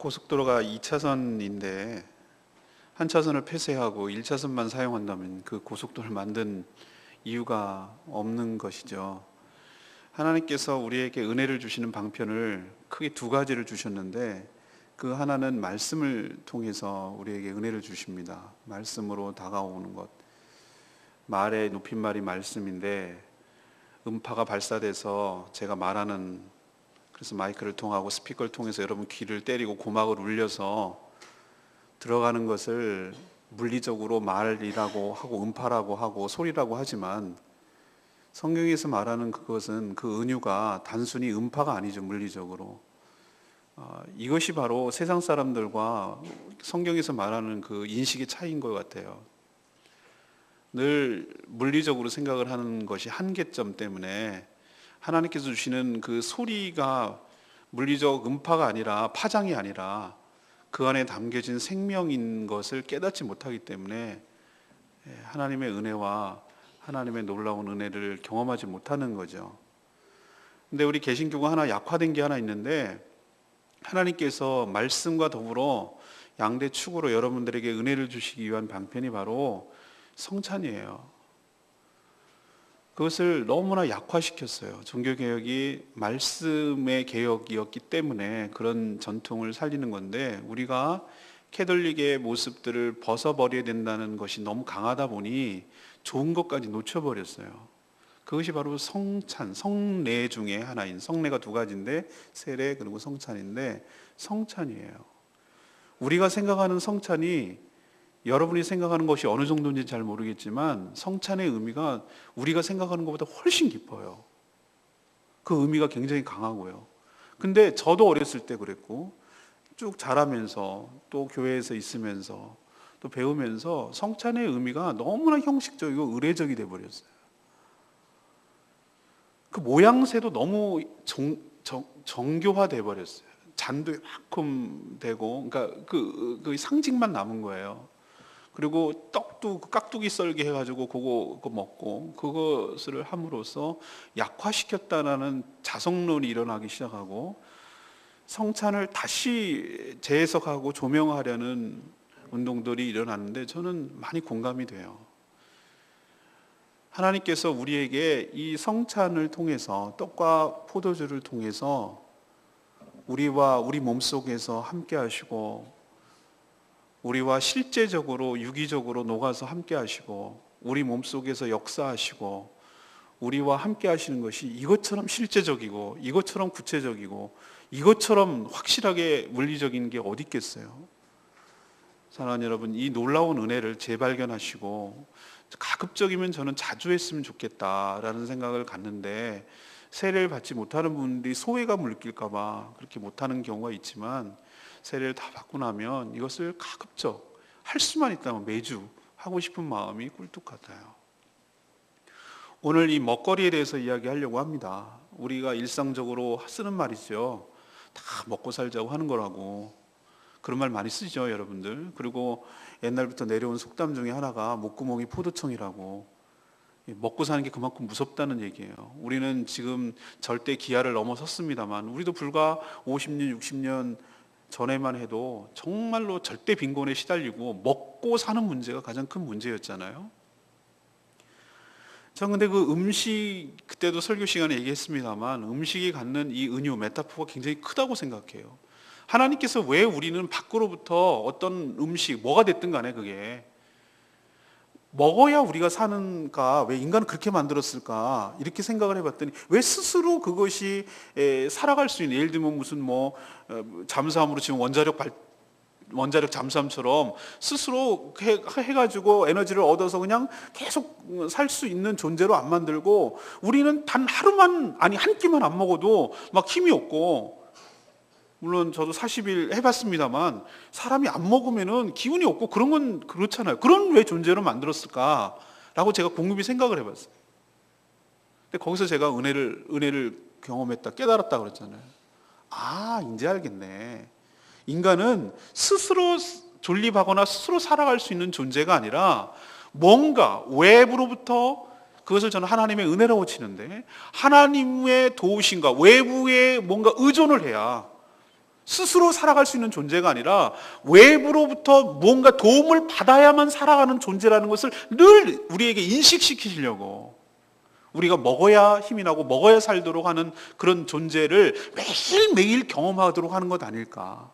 고속도로가 2차선인데 한 차선을 폐쇄하고 1차선만 사용한다면 그 고속도로를 만든 이유가 없는 것이죠. 하나님께서 우리에게 은혜를 주시는 방편을 크게 두 가지를 주셨는데, 그 하나는 말씀을 통해서 우리에게 은혜를 주십니다. 말씀으로 다가오는 것. 말의 높임말이 말씀인데, 음파가 발사돼서 제가 말하는, 그래서 마이크를 통하고 스피커를 통해서 여러분 귀를 때리고 고막을 울려서 들어가는 것을 물리적으로 말이라고 하고 음파라고 하고 소리라고 하지만, 성경에서 말하는 그것은 그 은유가 단순히 음파가 아니죠. 물리적으로 이것이 바로 세상 사람들과 성경에서 말하는 그 인식의 차이인 것 같아요. 늘 물리적으로 생각을 하는 것이 한계점 때문에 하나님께서 주시는 그 소리가 물리적 음파가 아니라 파장이 아니라 그 안에 담겨진 생명인 것을 깨닫지 못하기 때문에 하나님의 은혜와 하나님의 놀라운 은혜를 경험하지 못하는 거죠. 근데 우리 개신교가 하나 약화된 게 하나 있는데, 하나님께서 말씀과 더불어 양대 축으로 여러분들에게 은혜를 주시기 위한 방편이 바로 성찬이에요. 그것을 너무나 약화시켰어요. 종교개혁이 말씀의 개혁이었기 때문에 그런 전통을 살리는 건데, 우리가 캐톨릭의 모습들을 벗어버려야 된다는 것이 너무 강하다 보니 좋은 것까지 놓쳐버렸어요. 그것이 바로 성찬, 성례 중에 하나인, 성례가 두 가지인데 세례 그리고 성찬인데, 성찬이에요. 우리가 생각하는 성찬이 여러분이 생각하는 것이 어느 정도인지 잘 모르겠지만 성찬의 의미가 우리가 생각하는 것보다 훨씬 깊어요. 그 의미가 굉장히 강하고요. 근데 저도 어렸을 때 그랬고 쭉 자라면서 또 교회에서 있으면서 또 배우면서 성찬의 의미가 너무나 형식적이고 의례적이 돼버렸어요. 그 모양새도 너무 정교화돼 버렸어요. 잔도 이만큼 되고, 그러니까 그 상징만 남은 거예요. 그리고 떡도 깍두기 썰기 해가지고 그거 먹고, 그것을 함으로써 약화시켰다라는 자성론이 일어나기 시작하고, 성찬을 다시 재해석하고 조명하려는 운동들이 일어났는데 저는 많이 공감이 돼요. 하나님께서 우리에게 이 성찬을 통해서, 떡과 포도주를 통해서 우리와 우리 몸속에서 함께 하시고, 우리와 실제적으로 유기적으로 녹아서 함께 하시고, 우리 몸속에서 역사하시고, 우리와 함께 하시는 것이 이것처럼 실제적이고 이것처럼 구체적이고 이것처럼 확실하게 물리적인 게 어디 있겠어요? 사랑하는 여러분, 이 놀라운 은혜를 재발견하시고, 가급적이면 저는 자주 했으면 좋겠다라는 생각을 갖는데, 세례를 받지 못하는 분들이 소외감을 느낄까 봐 그렇게 못하는 경우가 있지만, 세례를 다 받고 나면 이것을 가급적 할 수만 있다면 매주 하고 싶은 마음이 꿀뚝 같아요. 오늘 이 먹거리에 대해서 이야기하려고 합니다. 우리가 일상적으로 쓰는 말이죠. 다 먹고 살자고 하는 거라고. 그런 말 많이 쓰죠, 여러분들. 그리고 옛날부터 내려온 속담 중에 하나가 목구멍이 포도청이라고. 먹고 사는 게 그만큼 무섭다는 얘기예요. 우리는 지금 절대 기아를 넘어섰습니다만, 우리도 불과 50년, 60년 전에만 해도 정말로 절대 빈곤에 시달리고 먹고 사는 문제가 가장 큰 문제였잖아요. 전 근데 그 음식, 그때도 설교 시간에 얘기했습니다만, 음식이 갖는 이 은유, 메타포가 굉장히 크다고 생각해요. 하나님께서 왜 우리는 밖으로부터 어떤 음식, 뭐가 됐든 간에 그게 먹어야 우리가 사는가, 왜 인간은 그렇게 만들었을까, 이렇게 생각을 해봤더니 왜 스스로 그것이 살아갈 수 있는, 예를 들면 무슨 잠수함으로 지금 원자력 잠수함처럼 스스로 해가지고 에너지를 얻어서 그냥 계속 살 수 있는 존재로 안 만들고, 우리는 단 하루만, 아니 한 끼만 안 먹어도 막 힘이 없고, 물론 저도 40일 해봤습니다만 사람이 안 먹으면은 기운이 없고 그런 건 그렇잖아요. 그런 왜 존재로 만들었을까라고 제가 곰곰이 생각을 해봤어요. 근데 거기서 제가 은혜를 경험했다, 깨달았다 그랬잖아요. 아, 이제 알겠네. 인간은 스스로 존립하거나 스스로 살아갈 수 있는 존재가 아니라 뭔가 외부로부터, 그것을 저는 하나님의 은혜라고 치는데, 하나님의 도우심과 외부에 뭔가 의존을 해야 스스로 살아갈 수 있는 존재가 아니라 외부로부터 뭔가 도움을 받아야만 살아가는 존재라는 것을 늘 우리에게 인식시키시려고, 우리가 먹어야 힘이 나고 먹어야 살도록 하는 그런 존재를 매일매일 경험하도록 하는 것 아닐까.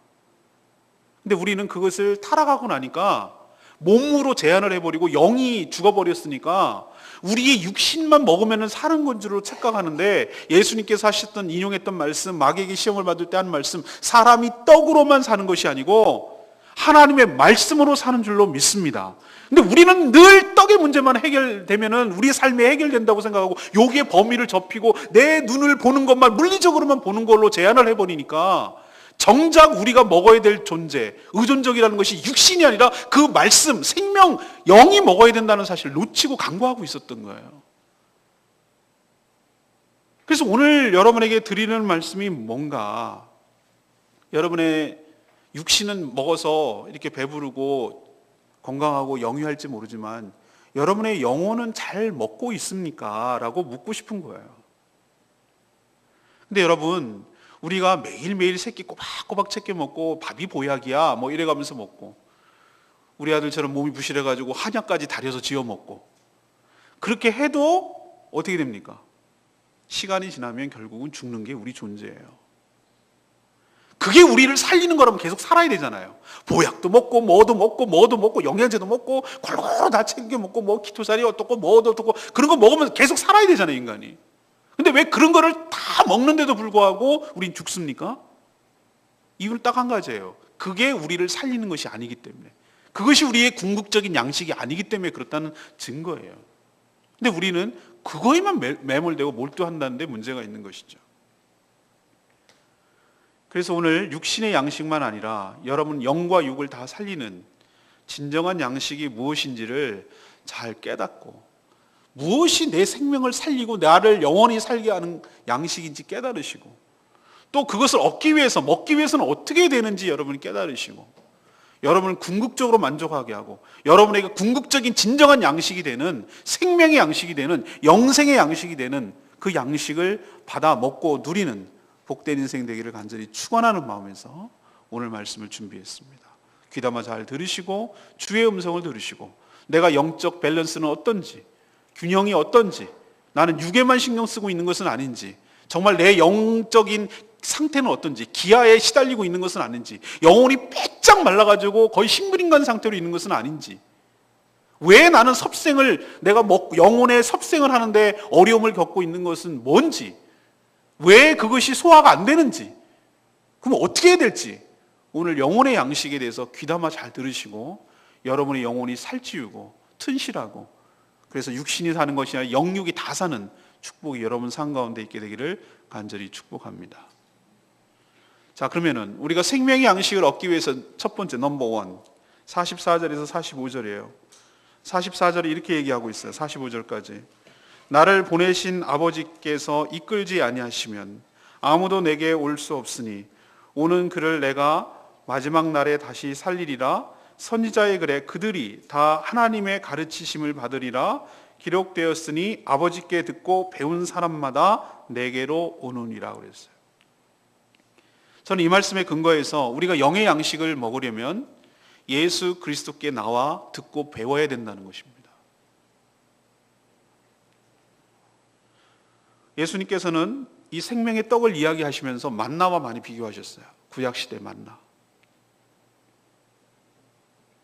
근데 우리는 그것을 타락하고 나니까 몸으로 제한을 해버리고 영이 죽어버렸으니까 우리의 육신만 먹으면 사는 건 줄로 착각하는데, 예수님께서 하셨던, 인용했던 말씀, 마귀에게 시험을 받을 때 한 말씀, 사람이 떡으로만 사는 것이 아니고 하나님의 말씀으로 사는 줄로 믿습니다. 근데 우리는 늘 떡의 문제만 해결되면은 우리의 삶이 해결된다고 생각하고 여기에 범위를 좁히고 내 눈을 보는 것만, 물리적으로만 보는 걸로 제한을 해버리니까 정작 우리가 먹어야 될 존재, 의존적이라는 것이 육신이 아니라 그 말씀, 생명, 영이 먹어야 된다는 사실을 놓치고 간과하고 있었던 거예요. 그래서 오늘 여러분에게 드리는 말씀이 뭔가, 여러분의 육신은 먹어서 이렇게 배부르고 건강하고 영위할지 모르지만 여러분의 영혼은 잘 먹고 있습니까? 라고 묻고 싶은 거예요. 근데 여러분, 우리가 매일매일 새끼 꼬박꼬박 챙겨 먹고 밥이 보약이야 뭐 이래가면서 먹고, 우리 아들처럼 몸이 부실해가지고 한약까지 다려서 지어 먹고, 그렇게 해도 어떻게 됩니까? 시간이 지나면 결국은 죽는 게 우리 존재예요. 그게 우리를 살리는 거라면 계속 살아야 되잖아요. 보약도 먹고 뭐도 먹고 영양제도 먹고 골고루 다 챙겨 먹고 뭐 키토살이 어떻고 뭐도 어떻고 그런 거 먹으면서 계속 살아야 되잖아요, 인간이. 근데 왜 그런 거를 다 먹는데도 불구하고 우린 죽습니까? 이유는 딱 한 가지예요. 그게 우리를 살리는 것이 아니기 때문에, 그것이 우리의 궁극적인 양식이 아니기 때문에 그렇다는 증거예요. 근데 우리는 그거에만 매몰되고 몰두한다는 데 문제가 있는 것이죠. 그래서 오늘 육신의 양식만 아니라 여러분 영과 육을 다 살리는 진정한 양식이 무엇인지를 잘 깨닫고, 무엇이 내 생명을 살리고 나를 영원히 살게 하는 양식인지 깨달으시고, 또 그것을 얻기 위해서, 먹기 위해서는 어떻게 해야 되는지 여러분이 깨달으시고, 여러분을 궁극적으로 만족하게 하고 여러분에게 궁극적인 진정한 양식이 되는, 생명의 양식이 되는, 영생의 양식이 되는 그 양식을 받아 먹고 누리는 복된 인생 되기를 간절히 축원하는 마음에서 오늘 말씀을 준비했습니다. 귀담아 잘 들으시고 주의 음성을 들으시고, 내가 영적 밸런스는 어떤지, 균형이 어떤지, 나는 육에만 신경 쓰고 있는 것은 아닌지, 정말 내 영적인 상태는 어떤지, 기아에 시달리고 있는 것은 아닌지, 영혼이 빼짝 말라가지고 거의 식물인간 상태로 있는 것은 아닌지, 왜 나는 섭생을, 내가 영혼의 섭생을 하는데 어려움을 겪고 있는 것은 뭔지, 왜 그것이 소화가 안 되는지, 그럼 어떻게 해야 될지, 오늘 영혼의 양식에 대해서 귀담아 잘 들으시고 여러분의 영혼이 살찌우고 튼실하고, 그래서 육신이 사는 것이 아니라 영육이 다 사는 축복이 여러분 삶 가운데 있게 되기를 간절히 축복합니다. 자, 그러면은 우리가 생명의 양식을 얻기 위해서 첫 번째 넘버 1, 44절에서 45절이에요. 44절에 이렇게 얘기하고 있어요. 45절까지. 나를 보내신 아버지께서 이끌지 아니하시면 아무도 내게 올 수 없으니 오는 그를 내가 마지막 날에 다시 살리리라. 선지자의 글에 그들이 다 하나님의 가르치심을 받으리라 기록되었으니 아버지께 듣고 배운 사람마다 내게로 오느니라 그랬어요. 저는 이 말씀에 근거해서 우리가 영의 양식을 먹으려면 예수 그리스도께 나와 듣고 배워야 된다는 것입니다. 예수님께서는 이 생명의 떡을 이야기하시면서 만나와 많이 비교하셨어요. 구약시대 만나.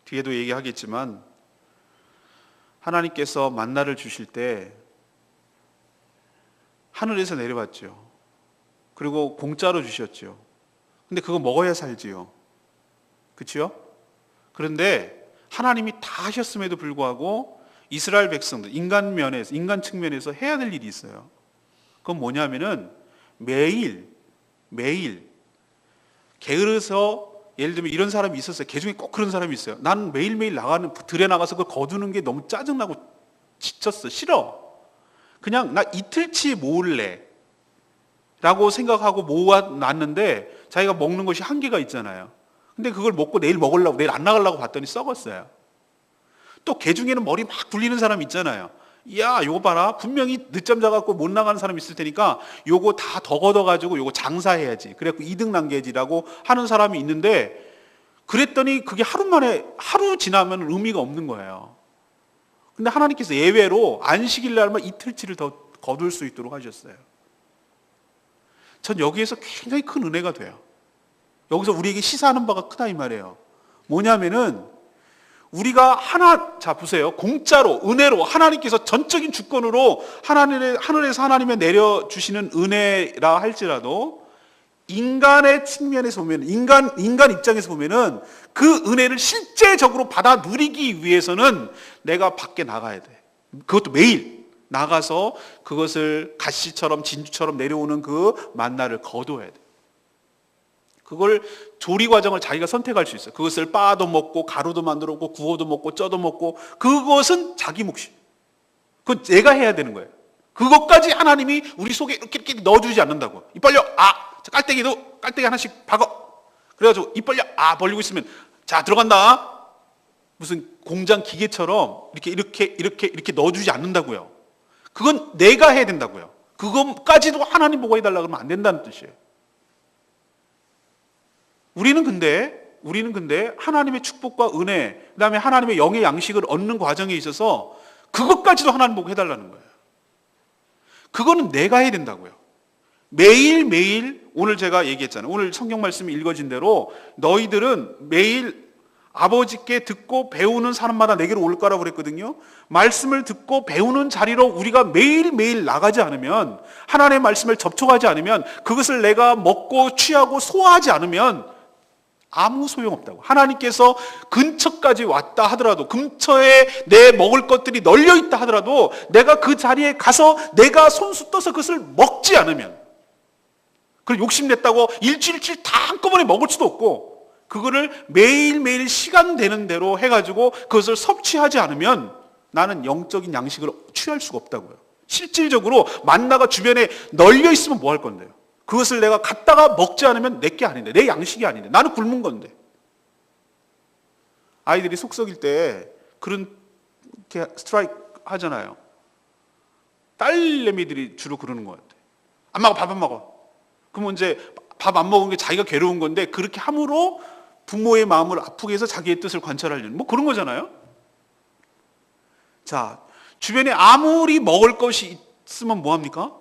뒤에도 얘기하겠지만 하나님께서 만나를 주실 때 하늘에서 내려왔죠. 그리고 공짜로 주셨죠. 근데 그거 먹어야 살지요. 그렇죠? 그런데 하나님이 다 하셨음에도 불구하고 이스라엘 백성들, 인간 측면에서 해야 될 일이 있어요. 그건 뭐냐면은 매일 게으르서, 예를 들면 이런 사람이 있었어요. 개 중에 꼭 그런 사람이 있어요. 나는 매일매일 들에 나가서 그걸 거두는 게 너무 짜증나고 지쳤어. 싫어. 그냥 나 이틀치 모을래 라고 생각하고 모아놨는데 자기가 먹는 것이 한계가 있잖아요. 근데 그걸 먹고 내일 먹으려고, 내일 안 나가려고 봤더니 썩었어요. 또 개 중에는 머리 막 굴리는 사람 있잖아요. 야, 요거 봐라. 분명히 늦잠 자갖고 못 나가는 사람 있을 테니까 요거 다 더 걷어가지고 요거 장사해야지. 그래갖고 이득 남겨야지라고 하는 사람이 있는데, 그랬더니 그게 하루 지나면 의미가 없는 거예요. 근데 하나님께서 예외로 안식일 날만 이틀치를 더 거둘 수 있도록 하셨어요. 전 여기에서 굉장히 큰 은혜가 돼요. 여기서 우리에게 시사하는 바가 크다 이 말이에요. 뭐냐면은 우리가 자 보세요. 공짜로 은혜로 하나님께서 전적인 주권으로 하늘에서 하나님의 내려주시는 은혜라 할지라도 인간의 측면에서 보면 인간 입장에서 보면은 그 은혜를 실제적으로 받아 누리기 위해서는 내가 밖에 나가야 돼. 그것도 매일 나가서 그것을 가시처럼 진주처럼 내려오는 그 만나를 거둬야 돼. 그걸 조리 과정을 자기가 선택할 수 있어요. 그것을 빻아도 먹고 가루도 만들어 먹고 구워도 먹고 쪄도 먹고, 그것은 자기 몫이에요. 그건 내가 해야 되는 거예요. 그것까지 하나님이 우리 속에 이렇게 넣어주지 않는다고. 입 벌려. 깔때기 하나씩 박어. 그래가지고 입 벌려. 벌리고 있으면 자 들어간다. 무슨 공장 기계처럼 이렇게 넣어주지 않는다고요. 그건 내가 해야 된다고요. 그것까지도 하나님 보고 해달라 그러면 안 된다는 뜻이에요. 우리는 근데 하나님의 축복과 은혜, 그다음에 하나님의 영의 양식을 얻는 과정에 있어서 그것까지도 하나님 보고 해달라는 거예요. 그거는 내가 해야 된다고요. 매일매일, 오늘 제가 얘기했잖아요. 오늘 성경 말씀이 읽어진 대로 너희들은 매일 아버지께 듣고 배우는 사람마다 내게로 올 거라고 그랬거든요. 말씀을 듣고 배우는 자리로 우리가 매일매일 나가지 않으면, 하나님의 말씀을 접촉하지 않으면, 그것을 내가 먹고 취하고 소화하지 않으면 아무 소용없다고. 하나님께서 근처까지 왔다 하더라도, 근처에 내 먹을 것들이 널려 있다 하더라도 내가 그 자리에 가서 내가 손수 떠서 그것을 먹지 않으면, 그걸 욕심냈다고 일주일치 다 한꺼번에 먹을 수도 없고, 그거를 매일매일 시간 되는 대로 해가지고 그것을 섭취하지 않으면 나는 영적인 양식을 취할 수가 없다고요. 실질적으로 만나가 주변에 널려 있으면 뭐 할 건데요? 그것을 내가 갖다가 먹지 않으면 내게 아닌데, 내 양식이 아닌데, 나는 굶은 건데. 아이들이 속 썩일 때 그런 스트라이크 하잖아요. 딸내미들이 주로 그러는 것 같아요. 안 먹어, 밥 안 먹어. 그러면 이제 밥 안 먹은 게 자기가 괴로운 건데, 그렇게 함으로 부모의 마음을 아프게 해서 자기의 뜻을 관찰하려는, 뭐 그런 거잖아요. 자, 주변에 아무리 먹을 것이 있으면 뭐합니까?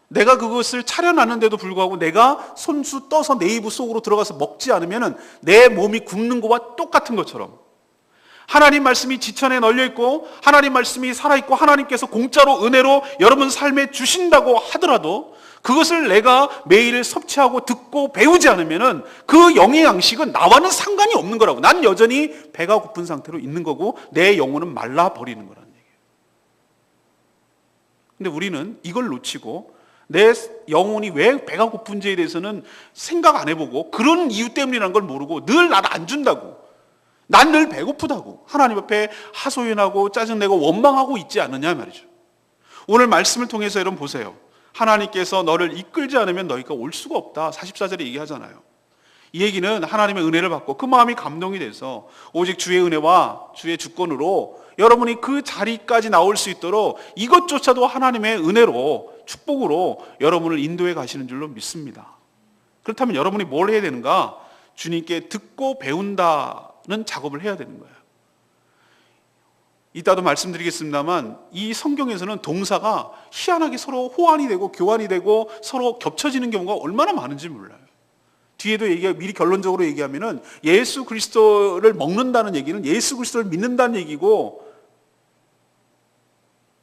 내가 그것을 차려놨는데도 불구하고 내가 손수 떠서 내 입 속으로 들어가서 먹지 않으면 내 몸이 굶는 것과 똑같은 것처럼, 하나님 말씀이 지천에 널려있고 하나님 말씀이 살아있고 하나님께서 공짜로 은혜로 여러분 삶에 주신다고 하더라도 그것을 내가 매일 섭취하고 듣고 배우지 않으면 그 영의 양식은 나와는 상관이 없는 거라고. 난 여전히 배가 고픈 상태로 있는 거고 내 영혼은 말라버리는 거라는 얘기예요. 근데 우리는 이걸 놓치고 내 영혼이 왜 배가 고픈지에 대해서는 생각 안 해보고, 그런 이유 때문이라는 걸 모르고 늘 나를 안 준다고, 난 늘 배고프다고 하나님 앞에 하소연하고 짜증내고 원망하고 있지 않느냐 말이죠. 오늘 말씀을 통해서 여러분 보세요. 하나님께서 너를 이끌지 않으면 너희가 올 수가 없다. 44절에 얘기하잖아요. 이 얘기는 하나님의 은혜를 받고 그 마음이 감동이 돼서 오직 주의 은혜와 주의 주권으로 여러분이 그 자리까지 나올 수 있도록 이것조차도 하나님의 은혜로, 축복으로 여러분을 인도해 가시는 줄로 믿습니다. 그렇다면 여러분이 뭘 해야 되는가? 주님께 듣고 배운다는 작업을 해야 되는 거예요. 이따도 말씀드리겠습니다만 이 성경에서는 동사가 희한하게 서로 호환이 되고 교환이 되고 서로 겹쳐지는 경우가 얼마나 많은지 몰라요. 뒤에도 미리 결론적으로 얘기하면은 예수 그리스도를 먹는다는 얘기는 예수 그리스도를 믿는다는 얘기고,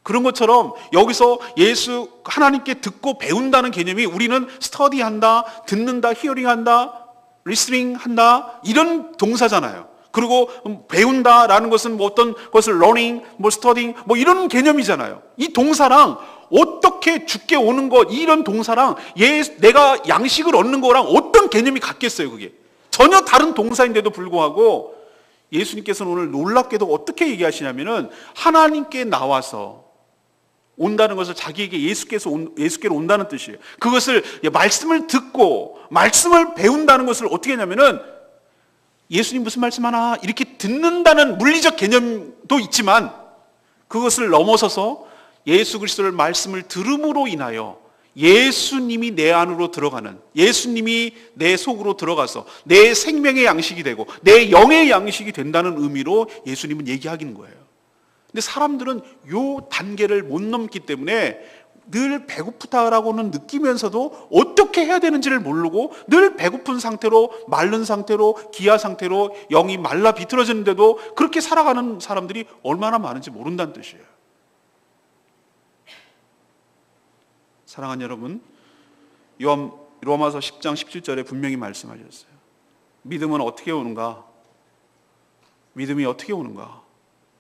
그런 것처럼 여기서 하나님께 듣고 배운다는 개념이 우리는 스터디한다, 듣는다, 히어링한다, 리스닝한다 이런 동사잖아요. 그리고 배운다라는 것은 뭐 어떤 것을 learning, 뭐 studying, 뭐 이런 개념이잖아요. 이 동사랑 어떻게 죽게 오는 것, 이런 동사랑 내가 양식을 얻는 거랑 어떤 개념이 같겠어요, 그게. 전혀 다른 동사인데도 불구하고 예수님께서는 오늘 놀랍게도 어떻게 얘기하시냐면은 하나님께 나와서 온다는 것을 자기에게 예수께로 온다는 뜻이에요. 그것을 말씀을 듣고 말씀을 배운다는 것을 어떻게 하냐면은 예수님 무슨 말씀하나 이렇게 듣는다는 물리적 개념도 있지만 그것을 넘어서서 예수 그리스도의 말씀을 들음으로 인하여 예수님이 내 안으로 들어가는, 예수님이 내 속으로 들어가서 내 생명의 양식이 되고 내 영의 양식이 된다는 의미로 예수님은 얘기하기는 거예요. 근데 사람들은 요 단계를 못 넘기 때문에 늘 배고프다라고는 느끼면서도 어떻게 해야 되는지를 모르고 늘 배고픈 상태로, 마른 상태로, 기아 상태로 영이 말라 비틀어지는데도 그렇게 살아가는 사람들이 얼마나 많은지 모른다는 뜻이에요. 사랑하는 여러분, 로마서 10장 17절에 분명히 말씀하셨어요. 믿음은 어떻게 오는가? 믿음이 어떻게 오는가?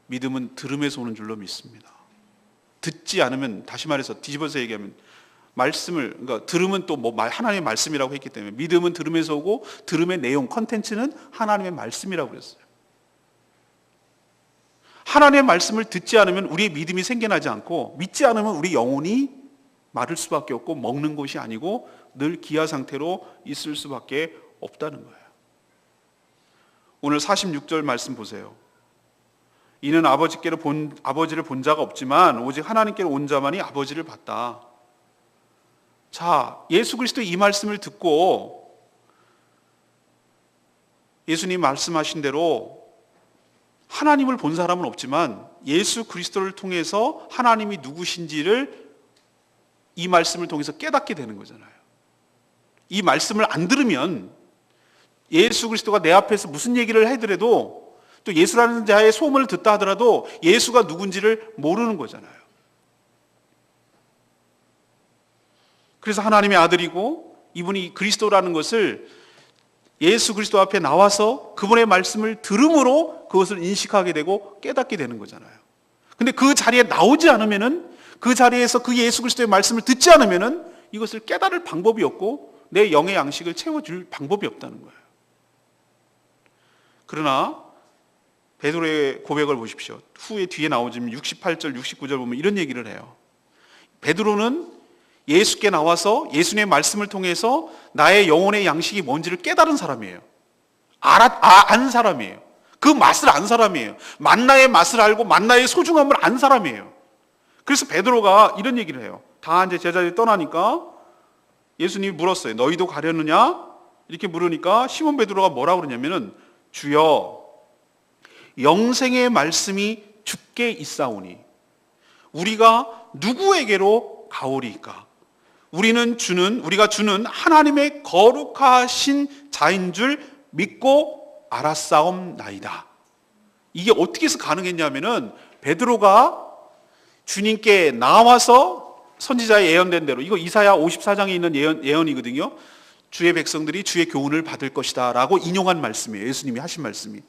믿음은 들음에서 오는 줄로 믿습니다. 듣지 않으면, 다시 말해서 뒤집어서 얘기하면, 말씀을, 그러니까 들음은 또 하나님의 말씀이라고 했기 때문에 믿음은 들음에서 오고 들음의 내용, 컨텐츠는 하나님의 말씀이라고 그랬어요. 하나님의 말씀을 듣지 않으면 우리의 믿음이 생겨나지 않고, 믿지 않으면 우리 영혼이 마를 수밖에 없고 먹는 것이 아니고 늘 기아 상태로 있을 수밖에 없다는 거예요. 오늘 46절 말씀 보세요. 이는 아버지를 본 자가 없지만 오직 하나님께로 온 자만이 아버지를 봤다. 자, 예수 그리스도의 이 말씀을 듣고 예수님 말씀하신 대로 하나님을 본 사람은 없지만 예수 그리스도를 통해서 하나님이 누구신지를 이 말씀을 통해서 깨닫게 되는 거잖아요. 이 말씀을 안 들으면 예수 그리스도가 내 앞에서 무슨 얘기를 하더라도, 또 예수라는 자의 소문을 듣다 하더라도 예수가 누군지를 모르는 거잖아요. 그래서 하나님의 아들이고 이분이 그리스도라는 것을 예수 그리스도 앞에 나와서 그분의 말씀을 들음으로 그것을 인식하게 되고 깨닫게 되는 거잖아요. 근데 그 자리에 나오지 않으면은, 그 자리에서 그 예수 그리스도의 말씀을 듣지 않으면은 이것을 깨달을 방법이 없고 내 영의 양식을 채워줄 방법이 없다는 거예요. 그러나 베드로의 고백을 보십시오. 후에 뒤에 나오지만 68절, 69절 보면 이런 얘기를 해요. 베드로는 예수께 나와서 예수님의 말씀을 통해서 나의 영혼의 양식이 뭔지를 깨달은 사람이에요. 안 사람이에요. 그 맛을 안 사람이에요. 만나의 맛을 알고 만나의 소중함을 안 사람이에요. 그래서 베드로가 이런 얘기를 해요. 다 이제 제자들이 떠나니까 예수님이 물었어요. 너희도 가려느냐? 이렇게 물으니까 시몬 베드로가 뭐라고 그러냐면은, 주여, 영생의 말씀이 주께 있사오니 우리가 누구에게로 가오리이까? 우리가 주는 하나님의 거룩하신 자인 줄 믿고 알았사옵나이다. 이게 어떻게 해서 가능했냐면은 베드로가 주님께 나와서 선지자의 예언된 대로, 이거 이사야 54장에 있는 예언이거든요. 주의 백성들이 주의 교훈을 받을 것이다 라고 인용한 말씀이에요. 예수님이 하신 말씀이.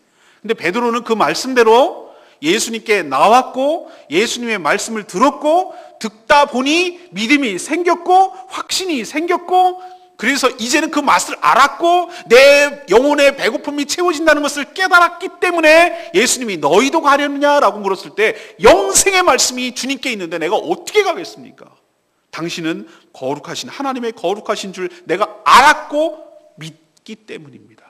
근데 베드로는 그 말씀대로 예수님께 나왔고 예수님의 말씀을 들었고, 듣다 보니 믿음이 생겼고 확신이 생겼고, 그래서 이제는 그 맛을 알았고 내 영혼의 배고픔이 채워진다는 것을 깨달았기 때문에 예수님이 너희도 가려느냐라고 물었을 때 영생의 말씀이 주님께 있는데 내가 어떻게 가겠습니까? 당신은 거룩하신, 하나님의 거룩하신 줄 내가 알았고 믿기 때문입니다.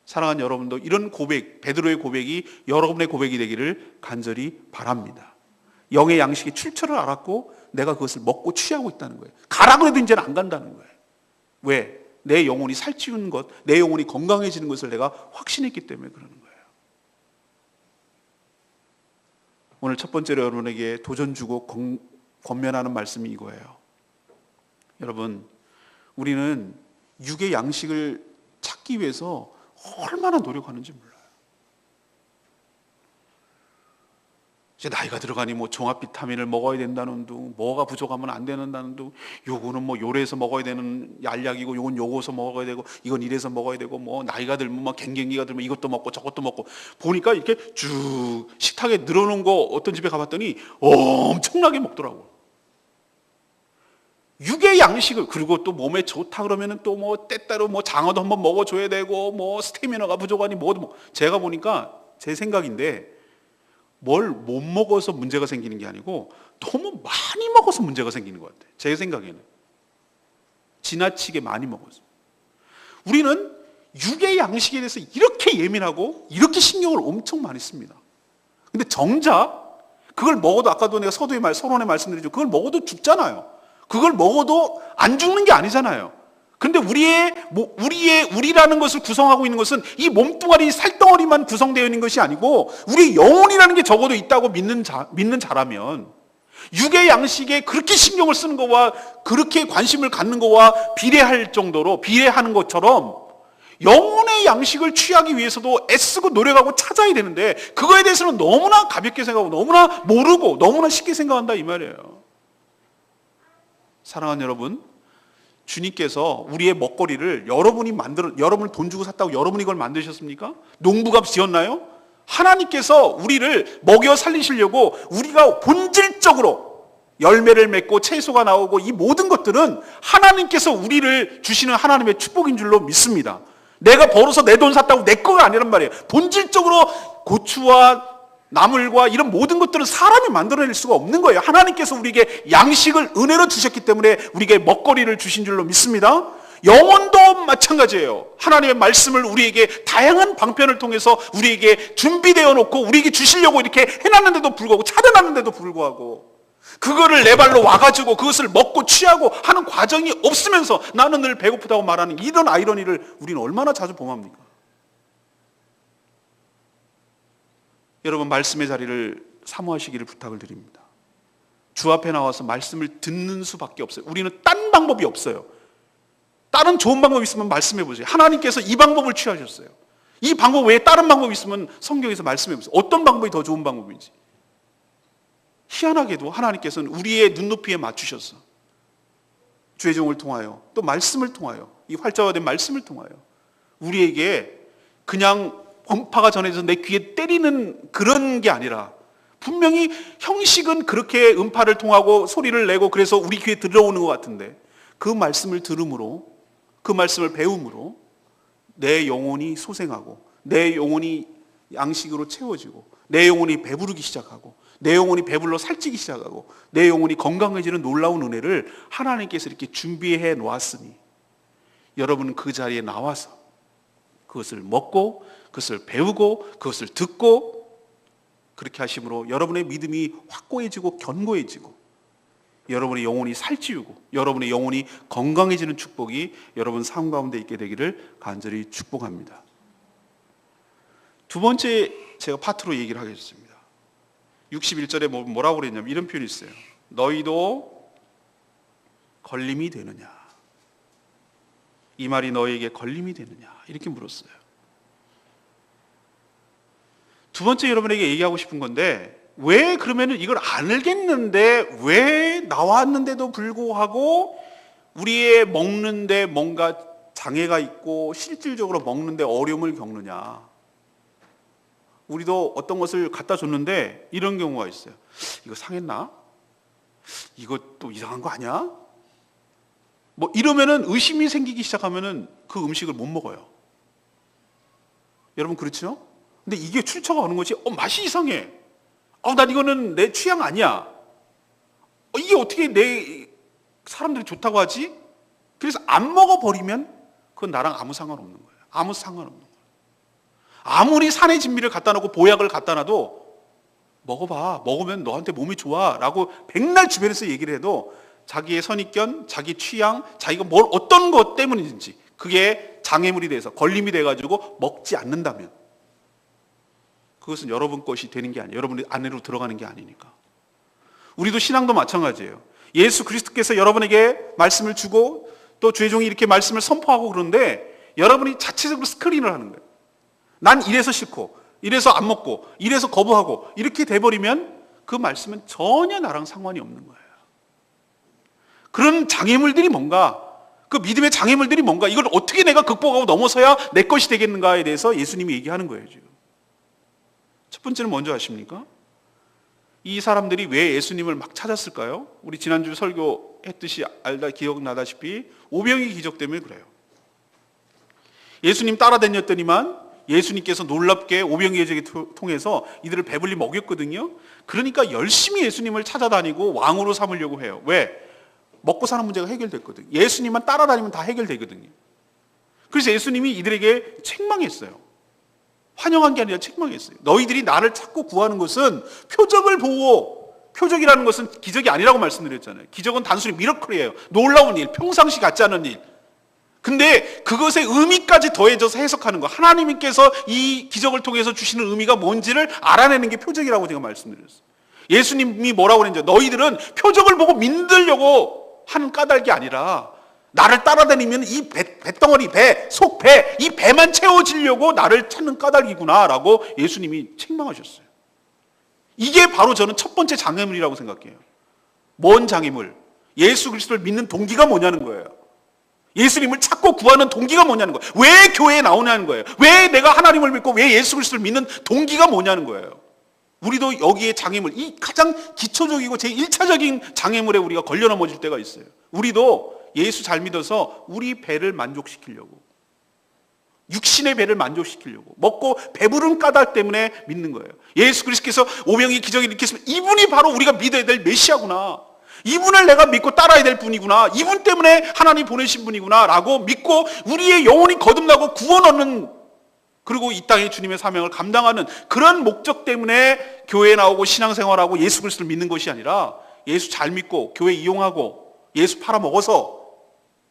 사랑하는 여러분도 이런 고백, 베드로의 고백이 여러분의 고백이 되기를 간절히 바랍니다. 영의 양식의 출처를 알았고 내가 그것을 먹고 취하고 있다는 거예요. 가라고 해도 이제는 안 간다는 거예요. 왜? 내 영혼이 살찌우는 것, 내 영혼이 건강해지는 것을 내가 확신했기 때문에 그러는 거예요. 오늘 첫 번째로 여러분에게 도전 주고 권면하는 말씀이 이거예요. 여러분, 우리는 육의 양식을 찾기 위해서 얼마나 노력하는지 몰라요. 이제 나이가 들어가니 뭐 종합 비타민을 먹어야 된다는 둥, 뭐가 부족하면 안 된다는 둥, 요거는 뭐 요래서 먹어야 되는 알약이고 요건 요거서 먹어야 되고 이건 이래서 먹어야 되고, 뭐 나이가 들면 막 갱갱이가 들면 이것도 먹고 저것도 먹고, 보니까 이렇게 쭉 식탁에 늘어놓은 거 어떤 집에 가봤더니 엄청나게 먹더라고. 육의 양식을, 그리고 또 몸에 좋다 그러면은 또 뭐 때때로 뭐 장어도 한번 먹어줘야 되고, 뭐 스태미너가 부족하니 뭐도 뭐. 제가 보니까 제 생각인데 뭘 못 먹어서 문제가 생기는 게 아니고 너무 많이 먹어서 문제가 생기는 것 같아요. 제 생각에는 지나치게 많이 먹어서. 우리는 육의 양식에 대해서 이렇게 예민하고 이렇게 신경을 엄청 많이 씁니다. 근데 정작 그걸 먹어도 아까도 내가 서론에 말씀드렸죠. 그걸 먹어도 죽잖아요. 그걸 먹어도 안 죽는 게 아니잖아요. 그런데 우리라는 것을 구성하고 있는 것은 이 몸뚱아리 살덩어리만 구성되어 있는 것이 아니고 우리 영혼이라는 게 적어도 있다고 믿는 자라면 육의 양식에 그렇게 신경을 쓰는 것과 그렇게 관심을 갖는 것과 비례하는 것처럼 영혼의 양식을 취하기 위해서도 애쓰고 노력하고 찾아야 되는데 그거에 대해서는 너무나 가볍게 생각하고 너무나 모르고 너무나 쉽게 생각한다 이 말이에요. 사랑하는 여러분, 주님께서 우리의 먹거리를 여러분이 돈 주고 샀다고 여러분이 이걸 만드셨습니까? 농부가 지었나요? 하나님께서 우리를 먹여 살리시려고 우리가 본질적으로 열매를 맺고 채소가 나오고 이 모든 것들은 하나님께서 우리를 주시는 하나님의 축복인 줄로 믿습니다. 내가 벌어서 내 돈 샀다고 내 거가 아니란 말이에요. 본질적으로 고추와 나물과 이런 모든 것들은 사람이 만들어낼 수가 없는 거예요. 하나님께서 우리에게 양식을 은혜로 주셨기 때문에 우리에게 먹거리를 주신 줄로 믿습니다. 영혼도 마찬가지예요. 하나님의 말씀을 우리에게 다양한 방편을 통해서 우리에게 준비되어 놓고 우리에게 주시려고 이렇게 해놨는데도 불구하고 차려놨는데도 불구하고 그거를 내 발로 와가지고 그것을 먹고 취하고 하는 과정이 없으면서 나는 늘 배고프다고 말하는 이런 아이러니를 우리는 얼마나 자주 범합니까? 여러분, 말씀의 자리를 사모하시기를 부탁을 드립니다. 주 앞에 나와서 말씀을 듣는 수밖에 없어요. 우리는 딴 방법이 없어요. 다른 좋은 방법이 있으면 말씀해 보세요. 하나님께서 이 방법을 취하셨어요. 이 방법 외에 다른 방법이 있으면 성경에서 말씀해 보세요. 어떤 방법이 더 좋은 방법인지. 희한하게도 하나님께서는 우리의 눈높이에 맞추셔서 주의종을 통하여 또 말씀을 통하여 이 활자화된 말씀을 통하여 우리에게 그냥 음파가 전해져서 내 귀에 때리는 그런 게 아니라 분명히 형식은 그렇게 음파를 통하고 소리를 내고 그래서 우리 귀에 들어오는 것 같은데 그 말씀을 들음으로 그 말씀을 배움으로 내 영혼이 소생하고 내 영혼이 양식으로 채워지고 내 영혼이 배부르기 시작하고 내 영혼이 배불러 살찌기 시작하고 내 영혼이 건강해지는 놀라운 은혜를 하나님께서 이렇게 준비해 놓았으니 여러분은 그 자리에 나와서 그것을 먹고 그것을 배우고 그것을 듣고 그렇게 하심으로 여러분의 믿음이 확고해지고 견고해지고 여러분의 영혼이 살찌우고 여러분의 영혼이 건강해지는 축복이 여러분 삶 가운데 있게 되기를 간절히 축복합니다. 두 번째 제가 파트로 얘기를 하겠습니다. 61절에 뭐라고 그랬냐면 이런 표현이 있어요. 너희도 걸림이 되느냐? 이 말이 너에게 걸림이 되느냐? 이렇게 물었어요. 두 번째 여러분에게 얘기하고 싶은 건데 왜 그러면은 이걸 알겠는데 왜 나왔는데도 불구하고 우리의 먹는데 뭔가 장애가 있고 실질적으로 먹는데 어려움을 겪느냐? 우리도 어떤 것을 갖다 줬는데 이런 경우가 있어요. 이거 상했나? 이거 또 이상한 거 아니야? 뭐 이러면은 의심이 생기기 시작하면은 그 음식을 못 먹어요. 여러분 그렇죠? 근데 이게 출처가 어느 것이 맛이 이상해. 난 이거는 내 취향 아니야. 이게 어떻게 내 사람들이 좋다고 하지? 그래서 안 먹어버리면 그건 나랑 아무 상관없는 거예요. 아무 상관없는 거예요. 아무리 산의 진미를 갖다 놓고 보약을 갖다 놔도 먹어봐. 먹으면 너한테 몸이 좋아. 라고 백날 주변에서 얘기를 해도 자기의 선입견, 자기 취향, 자기가 어떤 것 때문인지 그게 장애물이 돼서 걸림이 돼가지고 먹지 않는다면 그것은 여러분 것이 되는 게 아니에요. 여러분 안으로 들어가는 게 아니니까. 우리도 신앙도 마찬가지예요. 예수 그리스도께서 여러분에게 말씀을 주고 또 주의 종이 이렇게 말씀을 선포하고 그러는데 여러분이 자체적으로 스크린을 하는 거예요. 난 이래서 싫고 이래서 안 먹고 이래서 거부하고 이렇게 돼버리면 그 말씀은 전혀 나랑 상관이 없는 거예요. 그런 장애물들이 뭔가 그 믿음의 장애물들이 뭔가 이걸 어떻게 내가 극복하고 넘어서야 내 것이 되겠는가에 대해서 예수님이 얘기하는 거예요. 지금 첫 번째는 뭔지 아십니까? 이 사람들이 왜 예수님을 막 찾았을까요? 우리 지난주 설교했듯이 기억나다시피 오병이 기적 때문에 그래요. 예수님 따라다녔더니만 예수님께서 놀랍게 오병이의 기적을 통해서 이들을 배불리 먹였거든요. 그러니까 열심히 예수님을 찾아다니고 왕으로 삼으려고 해요. 왜? 먹고 사는 문제가 해결됐거든요. 예수님만 따라다니면 다 해결되거든요. 그래서 예수님이 이들에게 책망했어요. 환영한 게 아니라 책망했어요. 너희들이 나를 찾고 구하는 것은 표적을 보고, 표적이라는 것은 기적이 아니라고 말씀드렸잖아요. 기적은 단순히 미러클이에요. 놀라운 일, 평상시 같지 않은 일. 근데 그것의 의미까지 더해져서 해석하는 거, 하나님께서 이 기적을 통해서 주시는 의미가 뭔지를 알아내는 게 표적이라고 제가 말씀드렸어요. 예수님이 뭐라고 그랬죠? 너희들은 표적을 보고 믿으려고 하는 까닭이 아니라 나를 따라다니면 이 배덩어리, 이 배만 채워지려고 나를 찾는 까닭이구나 라고 예수님이 책망하셨어요. 이게 바로 저는 첫 번째 장애물이라고 생각해요. 뭔 장애물? 예수 그리스도를 믿는 동기가 뭐냐는 거예요. 예수님을 찾고 구하는 동기가 뭐냐는 거예요. 왜 교회에 나오냐는 거예요. 왜 내가 하나님을 믿고 왜 예수 그리스도를 믿는 동기가 뭐냐는 거예요. 우리도 여기에 장애물, 이 가장 기초적이고 제1차적인 장애물에 우리가 걸려 넘어질 때가 있어요. 우리도 예수 잘 믿어서 우리 배를 만족시키려고, 육신의 배를 만족시키려고, 먹고 배부른 까닭 때문에 믿는 거예요. 예수 그리스도께서 오병이 기적을 일으켰으면 이분이 바로 우리가 믿어야 될 메시아구나, 이분을 내가 믿고 따라야 될 분이구나, 이분 때문에 하나님 보내신 분이구나 라고 믿고 우리의 영혼이 거듭나고 구원 얻는, 그리고 이 땅에 주님의 사명을 감당하는 그런 목적 때문에 교회에 나오고 신앙생활하고 예수 그리스도를 믿는 것이 아니라, 예수 잘 믿고 교회 이용하고 예수 팔아먹어서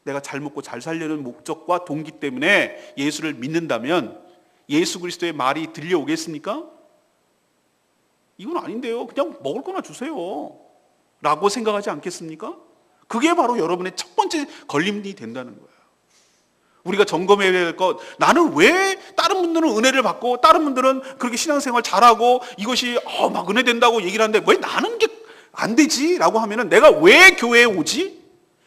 내가 잘 먹고 잘 살려는 목적과 동기 때문에 예수를 믿는다면 예수 그리스도의 말이 들려오겠습니까? 이건 아닌데요. 그냥 먹을 거나 주세요 라고 생각하지 않겠습니까? 그게 바로 여러분의 첫 번째 걸림이 된다는 거예요. 우리가 점검해야 될 것, 나는 왜 다른 분들은 은혜를 받고 다른 분들은 그렇게 신앙생활 잘하고 이것이 막 은혜 된다고 얘기를 하는데 왜 나는 게 안 되지? 라고 하면은 내가 왜 교회에 오지?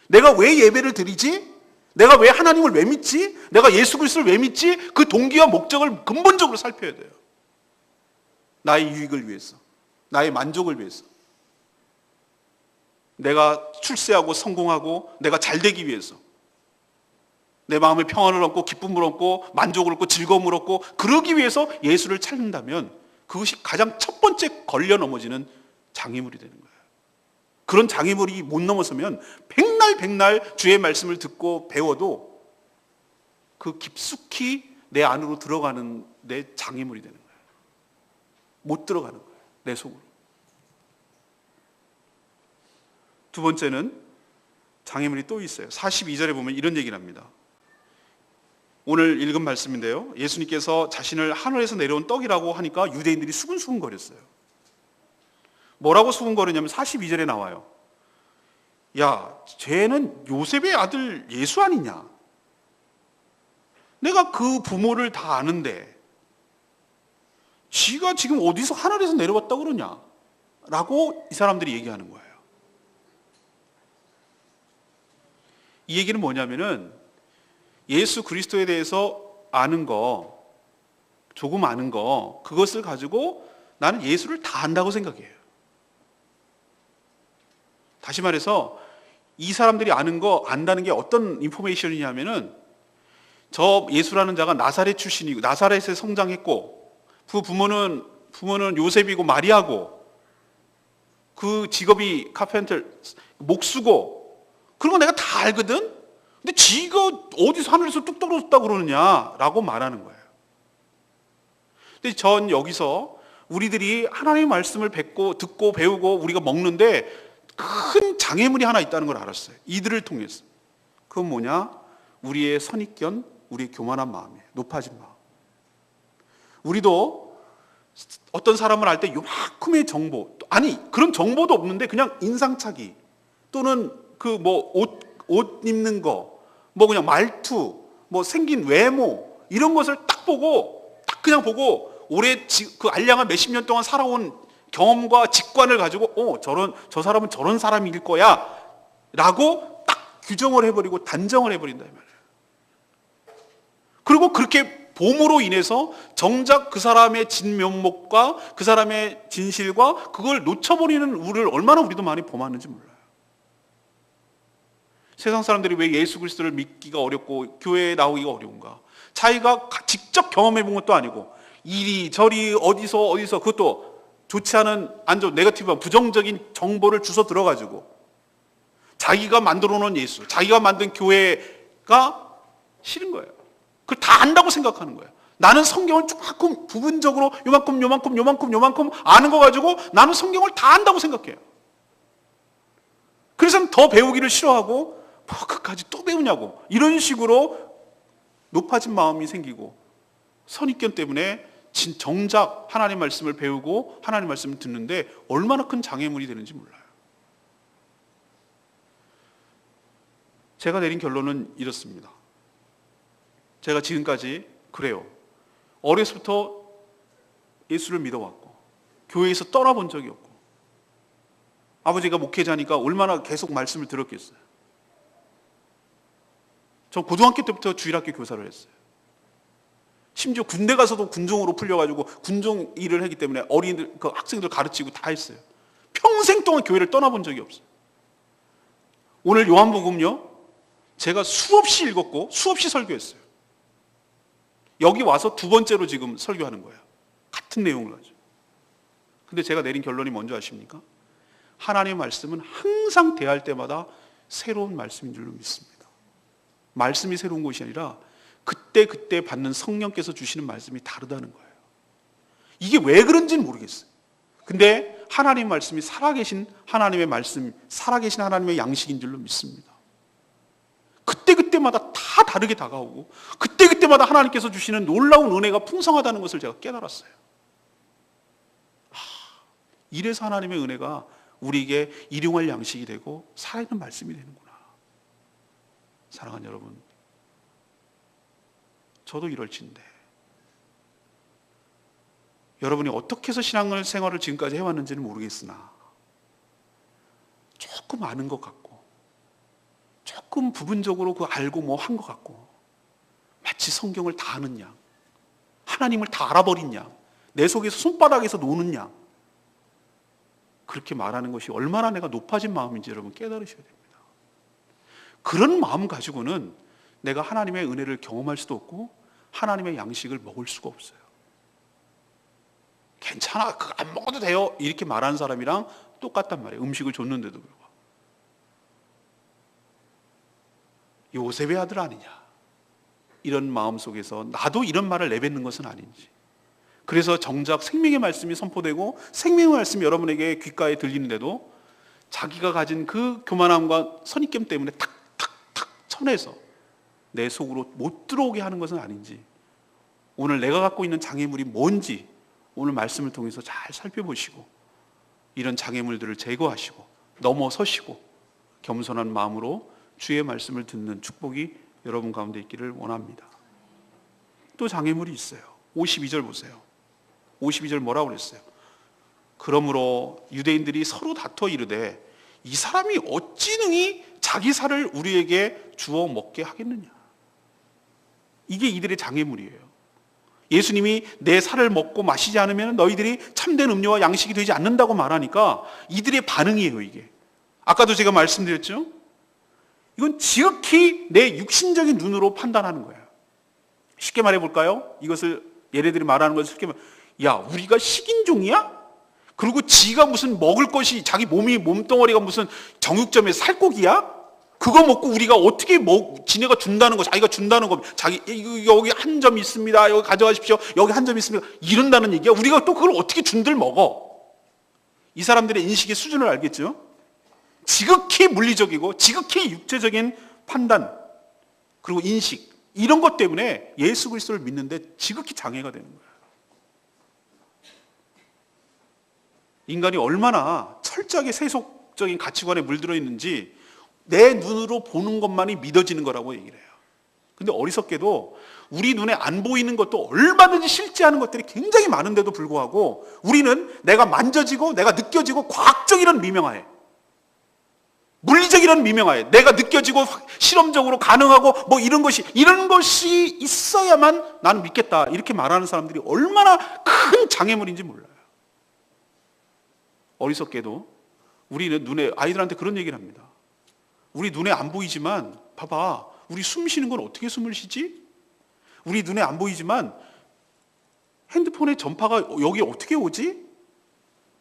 내가 왜 예배를 드리지? 내가 왜 하나님을 왜 믿지? 내가 예수 그리스도를 왜 믿지? 그 동기와 목적을 근본적으로 살펴야 돼요. 나의 유익을 위해서, 나의 만족을 위해서, 내가 출세하고 성공하고 내가 잘 되기 위해서, 내 마음에 평안을 얻고 기쁨을 얻고 만족을 얻고 즐거움을 얻고 그러기 위해서 예수를 찾는다면 그것이 가장 첫 번째 걸려 넘어지는 장애물이 되는 거예요. 그런 장애물이 못 넘어서면 백날 주의 말씀을 듣고 배워도 그 깊숙이 내 안으로 들어가는 내 장애물이 되는 거예요. 못 들어가는 거예요. 내 속으로. 두 번째는 장애물이 또 있어요. 42절에 보면 이런 얘기를 합니다. 오늘 읽은 말씀인데요, 예수님께서 자신을 하늘에서 내려온 떡이라고 하니까 유대인들이 수근수근거렸어요. 뭐라고 수근거리냐면 42절에 나와요. 야, 쟤는 요셉의 아들 예수 아니냐? 내가 그 부모를 다 아는데 지가 지금 어디서 하늘에서 내려왔다고 그러냐? 라고 이 사람들이 얘기하는 거예요. 이 얘기는 뭐냐면은 예수 그리스도에 대해서 아는 거, 조금 아는 거, 그것을 가지고 나는 예수를 다 안다고 생각해요. 다시 말해서 이 사람들이 아는 거, 안다는 게 어떤 인포메이션이냐면은 저 예수라는 자가 나사렛 출신이고 나사렛에 성장했고 그 부모는 요셉이고 마리아고 그 직업이 카펜터, 목수고 그런 거 내가 다 알거든? 근데 지가 어디서 하늘에서 뚝 떨어졌다고 그러느냐라고 말하는 거예요. 근데 전 여기서 우리들이 하나님의 말씀을 듣고 배우고 우리가 먹는데 큰 장애물이 하나 있다는 걸 알았어요. 이들을 통해서. 그건 뭐냐? 우리의 선입견, 우리의 교만한 마음이에요. 높아진 마음. 우리도 어떤 사람을 알 때 요만큼의 정보, 아니 그런 정보도 없는데 그냥 인상착의 또는 그 옷 입는 거, 그냥 말투, 생긴 외모 이런 것을 딱 그냥 보고 그 알량한 몇십 년 동안 살아온 경험과 직관을 가지고 저 사람은 저런 사람일 거야 라고 딱 규정을 해버리고 단정을 해버린다 이 말이에요. 그리고 그렇게 봄으로 인해서 정작 그 사람의 진면목과 그 사람의 진실과 그걸 놓쳐버리는 우리를 얼마나 우리도 많이 범하는지 몰라요. 세상 사람들이 왜 예수 그리스도를 믿기가 어렵고 교회에 나오기가 어려운가? 자기가 직접 경험해 본 것도 아니고 이리저리 어디서 그것도 좋지 않은 네거티브한 부정적인 정보를 주워 들어가지고 자기가 만들어 놓은 예수, 자기가 만든 교회가 싫은 거예요. 그걸 다 안다고 생각하는 거예요. 나는 성경을 조금 부분적으로 요만큼 아는 거 가지고 나는 성경을 다 안다고 생각해요. 그래서 더 배우기를 싫어하고 뭐 그까지 또 배우냐고 이런 식으로 높아진 마음이 생기고 선입견 때문에 정작 하나님 말씀을 배우고 하나님 말씀을 듣는데 얼마나 큰 장애물이 되는지 몰라요. 제가 내린 결론은 이렇습니다. 제가 지금까지 그래요. 어려서부터 예수를 믿어왔고 교회에서 떠나본 적이 없고 아버지가 목회자니까 얼마나 계속 말씀을 들었겠어요. 저 고등학교 때부터 주일학교 교사를 했어요. 심지어 군대 가서도 군종으로 풀려가지고 군종 일을 했기 때문에 어린이들, 그 학생들 가르치고 다 했어요. 평생 동안 교회를 떠나본 적이 없어요. 오늘 요한복음요, 제가 수없이 읽었고 수없이 설교했어요. 여기 와서 두 번째로 지금 설교하는 거예요. 같은 내용을 가지고. 근데 제가 내린 결론이 뭔지 아십니까? 하나님의 말씀은 항상 대할 때마다 새로운 말씀인 줄로 믿습니다. 말씀이 새로운 것이 아니라 그때 받는 성령께서 주시는 말씀이 다르다는 거예요. 이게 왜 그런지는 모르겠어요. 근데 하나님 말씀이 살아계신 하나님의 말씀, 살아계신 하나님의 양식인 줄로 믿습니다. 그때마다 다 다르게 다가오고 그때마다 하나님께서 주시는 놀라운 은혜가 풍성하다는 것을 제가 깨달았어요. 이래서 하나님의 은혜가 우리에게 일용할 양식이 되고 살아있는 말씀이 되는구나. 사랑하는 여러분, 저도 이럴진데 여러분이 어떻게 해서 신앙생활을 지금까지 해왔는지는 모르겠으나 조금 아는 것 같고 조금 부분적으로 그 알고 뭐 한 것 같고 마치 성경을 다 아는 양, 하나님을 다 알아버린 양, 내 속에서 손바닥에서 노는 양, 그렇게 말하는 것이 얼마나 내가 높아진 마음인지 여러분 깨달으셔야 됩니다. 그런 마음 가지고는 내가 하나님의 은혜를 경험할 수도 없고 하나님의 양식을 먹을 수가 없어요. 괜찮아, 그거 안 먹어도 돼요 이렇게 말하는 사람이랑 똑같단 말이에요. 음식을 줬는데도 불구하고. 요셉의 아들 아니냐 이런 마음 속에서 나도 이런 말을 내뱉는 것은 아닌지, 그래서 정작 생명의 말씀이 선포되고 생명의 말씀이 여러분에게 귓가에 들리는데도 자기가 가진 그 교만함과 선입견 때문에 탁탁탁 쳐내서 내 속으로 못 들어오게 하는 것은 아닌지, 오늘 내가 갖고 있는 장애물이 뭔지 오늘 말씀을 통해서 잘 살펴보시고 이런 장애물들을 제거하시고 넘어서시고 겸손한 마음으로 주의 말씀을 듣는 축복이 여러분 가운데 있기를 원합니다. 또 장애물이 있어요. 52절 보세요. 52절 뭐라고 그랬어요? 그러므로 유대인들이 서로 다투어 이르되 이 사람이 어찌 능히 자기 살을 우리에게 주어 먹게 하겠느냐. 이게 이들의 장애물이에요. 예수님이 내 살을 먹고 마시지 않으면 너희들이 참된 음료와 양식이 되지 않는다고 말하니까 이들의 반응이에요. 이게 아까도 제가 말씀드렸죠. 이건 지극히 내 육신적인 눈으로 판단하는 거예요. 쉽게 말해볼까요? 이것을 얘네들이 말하는 것을 쉽게 야, 우리가 식인종이야? 그리고 지가 무슨 먹을 것이 자기 몸뚱어리가 무슨 정육점의 살코기야? 그거 먹고 우리가 어떻게 지네가 준다는 거, 자기가 준다는 거, 여기 한 점 있습니다. 여기 가져가십시오. 여기 한 점 있습니다. 이런다는 얘기야. 우리가 또 그걸 어떻게 준들 먹어? 이 사람들의 인식의 수준을 알겠죠? 지극히 물리적이고 지극히 육체적인 판단 그리고 인식 이런 것 때문에 예수 그리스도를 믿는데 지극히 장애가 되는 거예요. 인간이 얼마나 철저하게 세속적인 가치관에 물들어 있는지 내 눈으로 보는 것만이 믿어지는 거라고 얘기를 해요. 근데 어리석게도 우리 눈에 안 보이는 것도 얼마든지 실제하는 것들이 굉장히 많은데도 불구하고 우리는 내가 만져지고 내가 느껴지고 과학적이라는 미명하에, 물리적이라는 미명하에 내가 느껴지고 실험적으로 가능하고 뭐 이런 것이 있어야만 나는 믿겠다 이렇게 말하는 사람들이 얼마나 큰 장애물인지 몰라요. 어리석게도 우리는 눈에, 아이들한테 그런 얘기를 합니다. 우리 눈에 안 보이지만 봐봐, 우리 숨 쉬는 건 어떻게 숨을 쉬지? 우리 눈에 안 보이지만 핸드폰의 전파가 여기 어떻게 오지?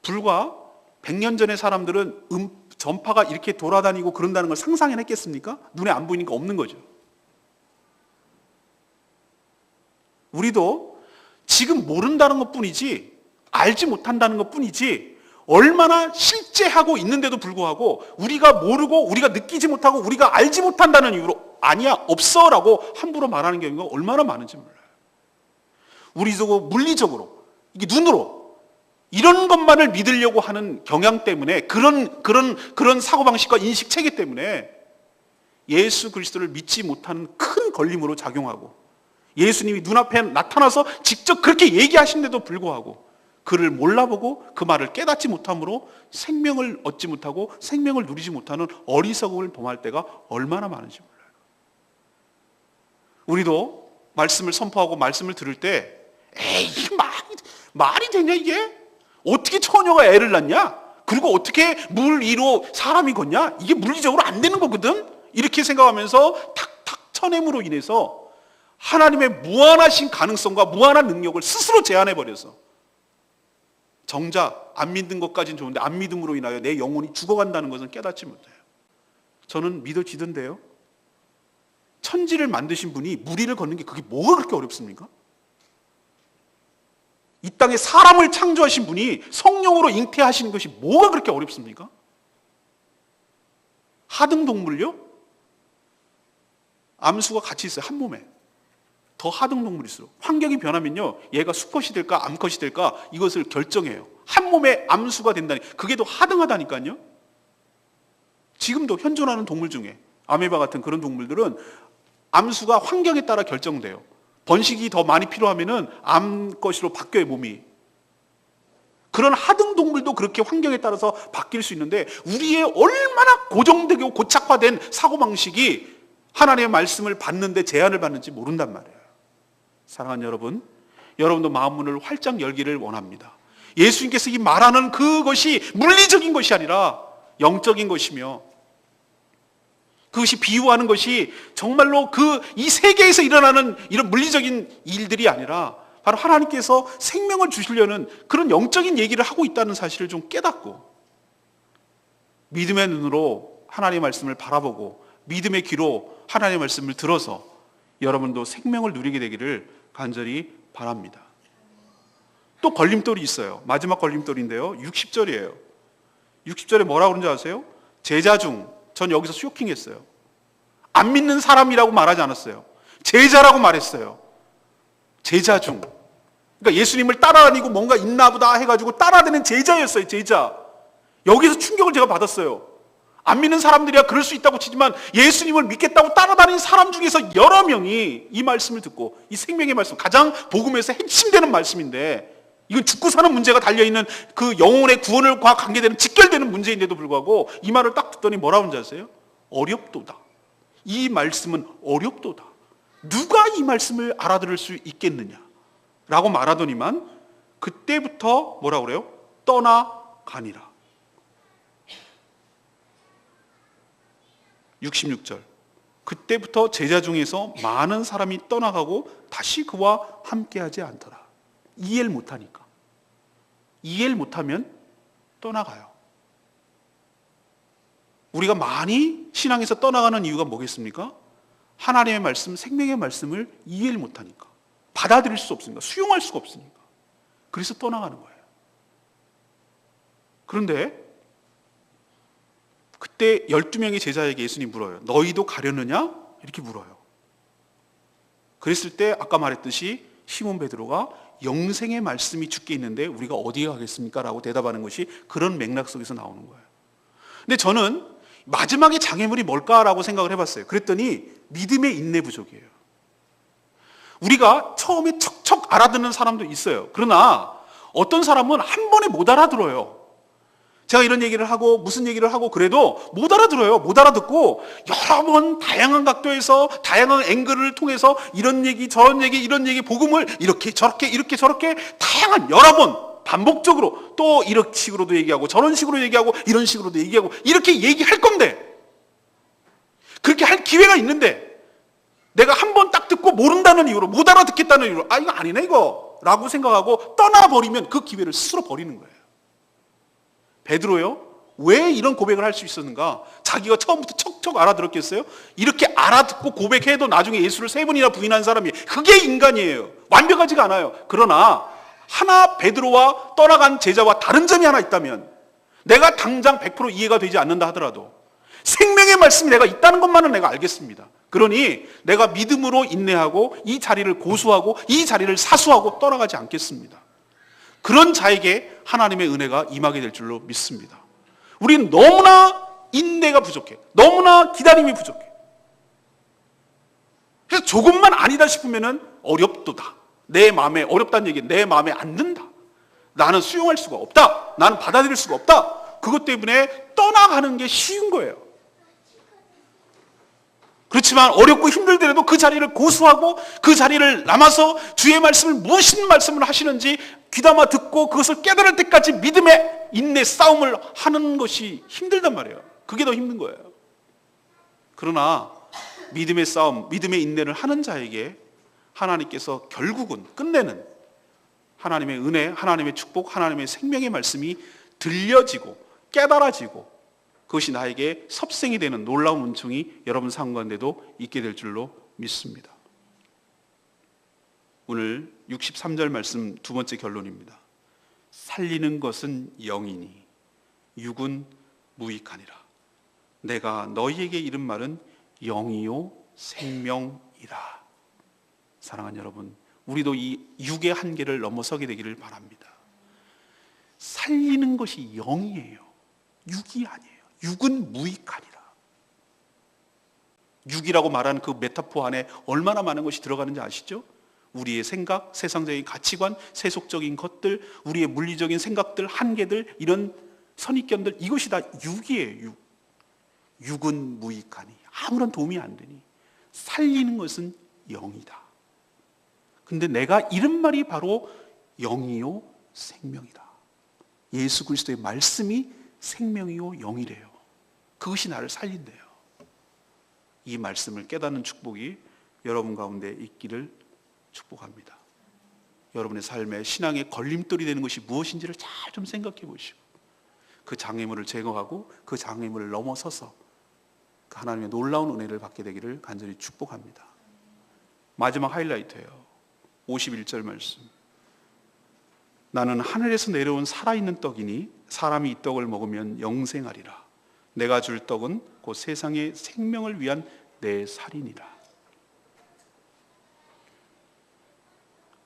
불과 100년 전의 사람들은 전파가 이렇게 돌아다니고 그런다는 걸 상상해 냈겠습니까? 눈에 안 보이니까 없는 거죠. 우리도 지금 모른다는 것뿐이지, 알지 못한다는 것뿐이지, 얼마나 실제 하고 있는데도 불구하고 우리가 모르고 우리가 느끼지 못하고 우리가 알지 못한다는 이유로 아니야, 없어 라고 함부로 말하는 경우가 얼마나 많은지 몰라요. 우리도 물리적으로, 이게 눈으로 이런 것만을 믿으려고 하는 경향 때문에, 그런 사고방식과 인식 체계 때문에 예수 그리스도를 믿지 못하는 큰 걸림으로 작용하고, 예수님이 눈앞에 나타나서 직접 그렇게 얘기하신데도 불구하고 그를 몰라보고 그 말을 깨닫지 못함으로 생명을 얻지 못하고 생명을 누리지 못하는 어리석음을 범할 때가 얼마나 많은지 몰라요. 우리도 말씀을 선포하고 말씀을 들을 때, 에이, 말이 되냐 이게? 어떻게 처녀가 애를 낳냐? 그리고 어떻게 물 위로 사람이 걷냐? 이게 물리적으로 안 되는 거거든? 이렇게 생각하면서 탁탁 쳐냄으로 인해서 하나님의 무한하신 가능성과 무한한 능력을 스스로 제한해버려서 정작 안 믿는 것까지는 좋은데 안 믿음으로 인하여 내 영혼이 죽어간다는 것은 깨닫지 못해요. 저는 믿어지던데요. 천지를 만드신 분이 무리를 걷는 게 그게 뭐가 그렇게 어렵습니까? 이 땅에 사람을 창조하신 분이 성령으로 잉태하시는 것이 뭐가 그렇게 어렵습니까? 하등동물요? 암수가 같이 있어요. 한 몸에. 더 하등동물일수록 환경이 변하면요, 얘가 수컷이 될까 암컷이 될까 이것을 결정해요. 한 몸에 암수가 된다니, 그게 더 하등하다니까요. 지금도 현존하는 동물 중에 아메바 같은 그런 동물들은 암수가 환경에 따라 결정돼요. 번식이 더 많이 필요하면은 암것으로 바뀌어요, 몸이. 그런 하등 동물도 그렇게 환경에 따라서 바뀔 수 있는데, 우리의 얼마나 고정되고 고착화된 사고방식이 하나님의 말씀을 받는데 제한을 받는지 모른단 말이에요. 사랑하는 여러분, 여러분도 마음문을 활짝 열기를 원합니다. 예수님께서 이 말하는 그것이 물리적인 것이 아니라 영적인 것이며, 그것이 비유하는 것이 정말로 이 세계에서 일어나는 이런 물리적인 일들이 아니라 바로 하나님께서 생명을 주시려는 그런 영적인 얘기를 하고 있다는 사실을 좀 깨닫고, 믿음의 눈으로 하나님의 말씀을 바라보고 믿음의 귀로 하나님의 말씀을 들어서 여러분도 생명을 누리게 되기를 간절히 바랍니다. 또 걸림돌이 있어요. 마지막 걸림돌인데요, 60절이에요. 60절에 뭐라고 그런지 아세요? 제자 중, 전 여기서 쇼킹했어요. 안 믿는 사람이라고 말하지 않았어요. 제자라고 말했어요. 제자 중. 그러니까 예수님을 따라다니고 뭔가 있나 보다 해가지고 따라다니는 제자였어요. 제자. 여기서 충격을 제가 받았어요. 안 믿는 사람들이야 그럴 수 있다고 치지만 예수님을 믿겠다고 따라다니는 사람 중에서 여러 명이 이 말씀을 듣고, 이 생명의 말씀, 가장 복음에서 핵심되는 말씀인데, 이건 죽고 사는 문제가 달려있는 그 영혼의 구원과 관계되는 직결되는 문제인데도 불구하고 이 말을 딱 듣더니 뭐라고 하는지 아세요? 어렵도다. 이 말씀은 어렵도다. 누가 이 말씀을 알아들을 수 있겠느냐 라고 말하더니만 그때부터 뭐라고 그래요? 떠나가니라. 66절. 그때부터 제자 중에서 많은 사람이 떠나가고 다시 그와 함께하지 않더라. 이해를 못하니까. 이해를 못하면 떠나가요. 우리가 많이 신앙에서 떠나가는 이유가 뭐겠습니까? 하나님의 말씀, 생명의 말씀을 이해를 못하니까. 받아들일 수 없으니까. 수용할 수가 없으니까. 그래서 떠나가는 거예요. 그런데 그때 12명의 제자에게 예수님이 물어요. 너희도 가려느냐? 이렇게 물어요. 그랬을 때 아까 말했듯이 시몬 베드로가 영생의 말씀이 주께 있는데 우리가 어디에 가겠습니까? 라고 대답하는 것이 그런 맥락 속에서 나오는 거예요. 근데 저는 마지막에 장애물이 뭘까라고 생각을 해봤어요. 그랬더니 믿음의 인내 부족이에요. 우리가 처음에 척척 알아듣는 사람도 있어요. 그러나 어떤 사람은 한 번에 못 알아들어요. 제가 이런 얘기를 하고 무슨 얘기를 하고 그래도 못 알아들어요. 못 알아듣고 여러 번 다양한 각도에서 다양한 앵글을 통해서 이런 얘기 저런 얘기 이런 얘기 복음을 이렇게 저렇게 이렇게 저렇게 다양한 여러 번 반복적으로 또 이런 식으로도 얘기하고 저런 식으로 얘기하고 이런 식으로도 얘기하고 이렇게 얘기할 건데, 그렇게 할 기회가 있는데 내가 한 번 딱 듣고 모른다는 이유로 못 알아듣겠다는 이유로 이거 아니네 이거 라고 생각하고 떠나버리면 그 기회를 스스로 버리는 거예요. 베드로요? 왜 이런 고백을 할 수 있었는가? 자기가 처음부터 척척 알아들었겠어요? 이렇게 알아듣고 고백해도 나중에 예수를 3번이나 부인한 사람이, 그게 인간이에요. 완벽하지가 않아요. 그러나 하나 베드로와 떠나간 제자와 다른 점이 하나 있다면, 내가 당장 100% 이해가 되지 않는다 하더라도 생명의 말씀이 내가 있다는 것만은 내가 알겠습니다. 그러니 내가 믿음으로 인내하고 이 자리를 고수하고 이 자리를 사수하고 떠나가지 않겠습니다. 그런 자에게 하나님의 은혜가 임하게 될 줄로 믿습니다. 우리는 너무나 인내가 부족해. 너무나 기다림이 부족해. 그래서 조금만 아니다 싶으면 어렵도다. 내 마음에 어렵다는 얘기는 내 마음에 안 든다. 나는 수용할 수가 없다. 나는 받아들일 수가 없다. 그것 때문에 떠나가는 게 쉬운 거예요. 그렇지만 어렵고 힘들더라도 그 자리를 고수하고 그 자리를 남아서 주의 말씀을 무엇인 말씀을 하시는지 귀담아 듣고 그것을 깨달을 때까지 믿음의 인내 싸움을 하는 것이 힘들단 말이에요. 그게 더 힘든 거예요. 그러나 믿음의 싸움, 믿음의 인내를 하는 자에게 하나님께서 결국은 끝내는 하나님의 은혜, 하나님의 축복, 하나님의 생명의 말씀이 들려지고 깨달아지고 그것이 나에게 섭생이 되는 놀라운 은총이 여러분 삶 가운데도 있게 될 줄로 믿습니다. 오늘 63절 말씀 두 번째 결론입니다. 살리는 것은 영이니 육은 무익하니라. 내가 너희에게 이른 말은 영이요 생명이라. 사랑하는 여러분, 우리도 이 육의 한계를 넘어서게 되기를 바랍니다. 살리는 것이 영이에요. 육이 아니에요. 육은 무익하니라. 육이라고 말하는 그 메타포 안에 얼마나 많은 것이 들어가는지 아시죠? 우리의 생각, 세상적인 가치관, 세속적인 것들, 우리의 물리적인 생각들, 한계들, 이런 선입견들, 이것이 다 육이에요. 육. 육은 무익하니, 아무런 도움이 안 되니 살리는 것은 영이다. 근데 내가 이런 말이 바로 영이요 생명이다. 예수 그리스도의 말씀이 생명이요 영이래요. 그것이 나를 살린대요. 이 말씀을 깨닫는 축복이 여러분 가운데 있기를 축복합니다. 여러분의 삶에 신앙의 걸림돌이 되는 것이 무엇인지를 잘 좀 생각해 보시고 그 장애물을 제거하고 그 장애물을 넘어서서 그 하나님의 놀라운 은혜를 받게 되기를 간절히 축복합니다. 마지막 하이라이트예요. 51절 말씀. 나는 하늘에서 내려온 살아있는 떡이니 사람이 이 떡을 먹으면 영생하리라. 내가 줄 떡은 곧 세상의 생명을 위한 내 살이니라.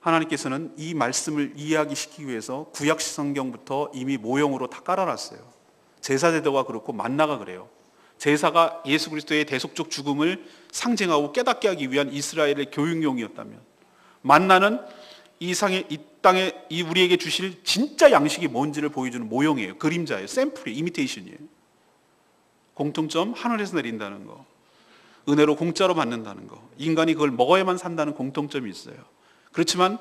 하나님께서는 이 말씀을 이해하시기 위해서 구약 성경부터 이미 모형으로 다 깔아놨어요. 제사제도가 그렇고 만나가 그래요. 제사가 예수 그리스도의 대속적 죽음을 상징하고 깨닫게 하기 위한 이스라엘의 교육용이었다면, 만나는 이 땅에 우리에게 주실 진짜 양식이 뭔지를 보여주는 모형이에요. 그림자예요. 샘플이에요. 이미테이션이에요. 공통점, 하늘에서 내린다는 거, 은혜로 공짜로 받는다는 거, 인간이 그걸 먹어야만 산다는 공통점이 있어요. 그렇지만